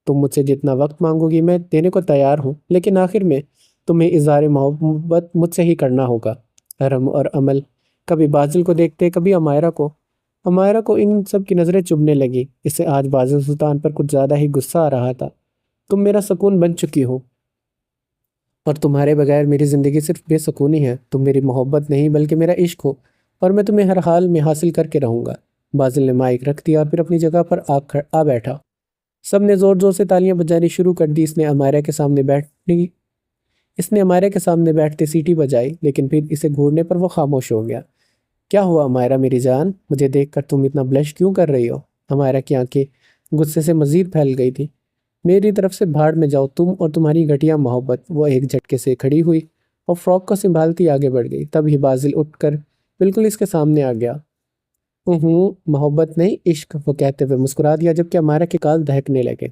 تم مجھ سے جتنا وقت مانگو گی میں دینے کو تیار ہوں، لیکن آخر میں تمہیں اظہار محبت مجھ سے ہی کرنا ہوگا۔ ارہم اور عمل کبھی بازل کو دیکھتے کبھی امائرہ کو۔ امائرہ کو ان سب کی نظریں چبھنے لگی۔ اس سے آج بازل سلطان پر کچھ زیادہ ہی غصہ آ رہا تھا۔ تم میرا سکون بن چکی ہو اور تمہارے بغیر میری زندگی صرف بے سکونی ہے۔ تم میری محبت نہیں بلکہ میرا عشق ہو اور میں تمہیں ہر حال میں حاصل کر کے رہوں گا۔ بازل نے مائک رکھ دیا اور پھر اپنی جگہ پر آ بیٹھا۔ سب نے زور زور سے تالیاں بجانی شروع کر دی۔ اس نے امائرہ کے سامنے بیٹھتے سیٹی بجائی، لیکن پھر اسے گھورنے پر وہ خاموش ہو گیا۔ کیا ہوا امائرہ میری جان؟ مجھے دیکھ کر تم اتنا بلش کیوں کر رہی ہو؟ امائرہ کی آنکھیں غصے سے مزید پھیل گئی تھی۔ میری طرف سے بھاڑ میں جاؤ تم اور تمہاری گھٹیا محبت۔ وہ ایک جھٹکے سے کھڑی ہوئی اور فراک کو سنبھالتی آگے بڑھ گئی۔ تب ہی بازل اٹھ کر بالکل اس کے سامنے آ گیا۔ محبت نہیں عشق، وہ کہتے ہوئے مسکرا دیا جبکہ امائرہ کے کال دہکنے لگے۔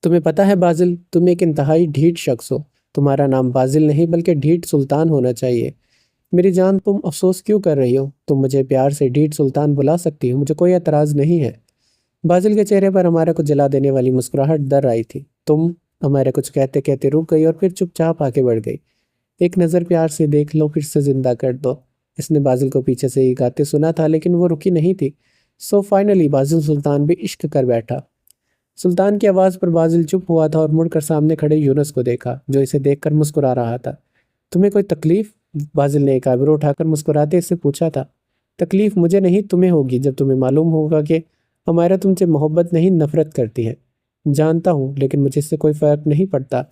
تمہیں پتہ ہے بازل، تم ایک انتہائی ڈھیٹ شخص ہو۔ تمہارا نام بازل نہیں بلکہ ڈھیٹ سلطان ہونا چاہیے۔ میری جان تم افسوس کیوں کر رہی ہو؟ تم مجھے پیار سے ڈھیٹ سلطان بلا سکتی ہو، مجھے کوئی اعتراض نہیں ہے۔ بازل کے چہرے پر امائرہ کو جلا دینے والی مسکراہٹ در آئی تھی۔ امائرہ کچھ کہتے کہتے رک گئی اور پھر چپ چاپ آگے بڑھ گئی۔ ایک نظر پیار سے دیکھ لو، پھر سے زندہ کر دو۔ اس نے بازل کو پیچھے سے ہی گاتے سنا تھا لیکن وہ رکی نہیں تھی۔ فائنلی بازل سلطان بھی عشق کر بیٹھا۔ سلطان کی آواز پر بازل چپ ہوا تھا اور مڑ کر سامنے کھڑے یونس کو دیکھا جو اسے دیکھ کر مسکرا رہا تھا۔ تمہیں کوئی تکلیف؟ بازل نے ایک آئبرو اٹھا کر مسکراتے اس سے پوچھا تھا۔ تکلیف مجھے نہیں تمہیں ہوگی جب تمہیں معلوم ہوگا کہ امائرہ تم سے محبت نہیں نفرت کرتی ہے۔ جانتا ہوں لیکن مجھے اس سے کوئی فرق نہیں پڑتا۔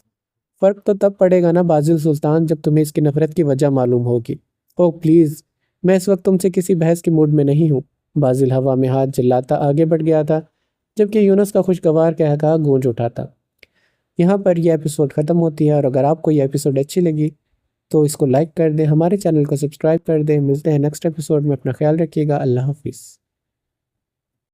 فرق تو تب پڑے گا نا بازل سلطان جب تمہیں اس کی نفرت کی وجہ معلوم ہوگی۔ اوہ پلیز، میں اس وقت تم سے کسی بحث کے موڈ میں نہیں ہوں۔ بازل ہوا میں ہاتھ جلاتا آگے بڑھ گیا تھا جبکہ یونس کا خوشگوار کہا گونج اٹھا تھا۔ یہاں پر یہ ایپیسوڈ ختم ہوتی ہے اور اگر آپ کو یہ ایپیسوڈ اچھی لگی تو اس کو لائک کر دیں، ہمارے چینل کو سبسکرائب کر دیں۔ ملتے ہیں نیکسٹ ایپیسوڈ میں، اپنا خیال رکھیے گا۔ اللہ حافظ۔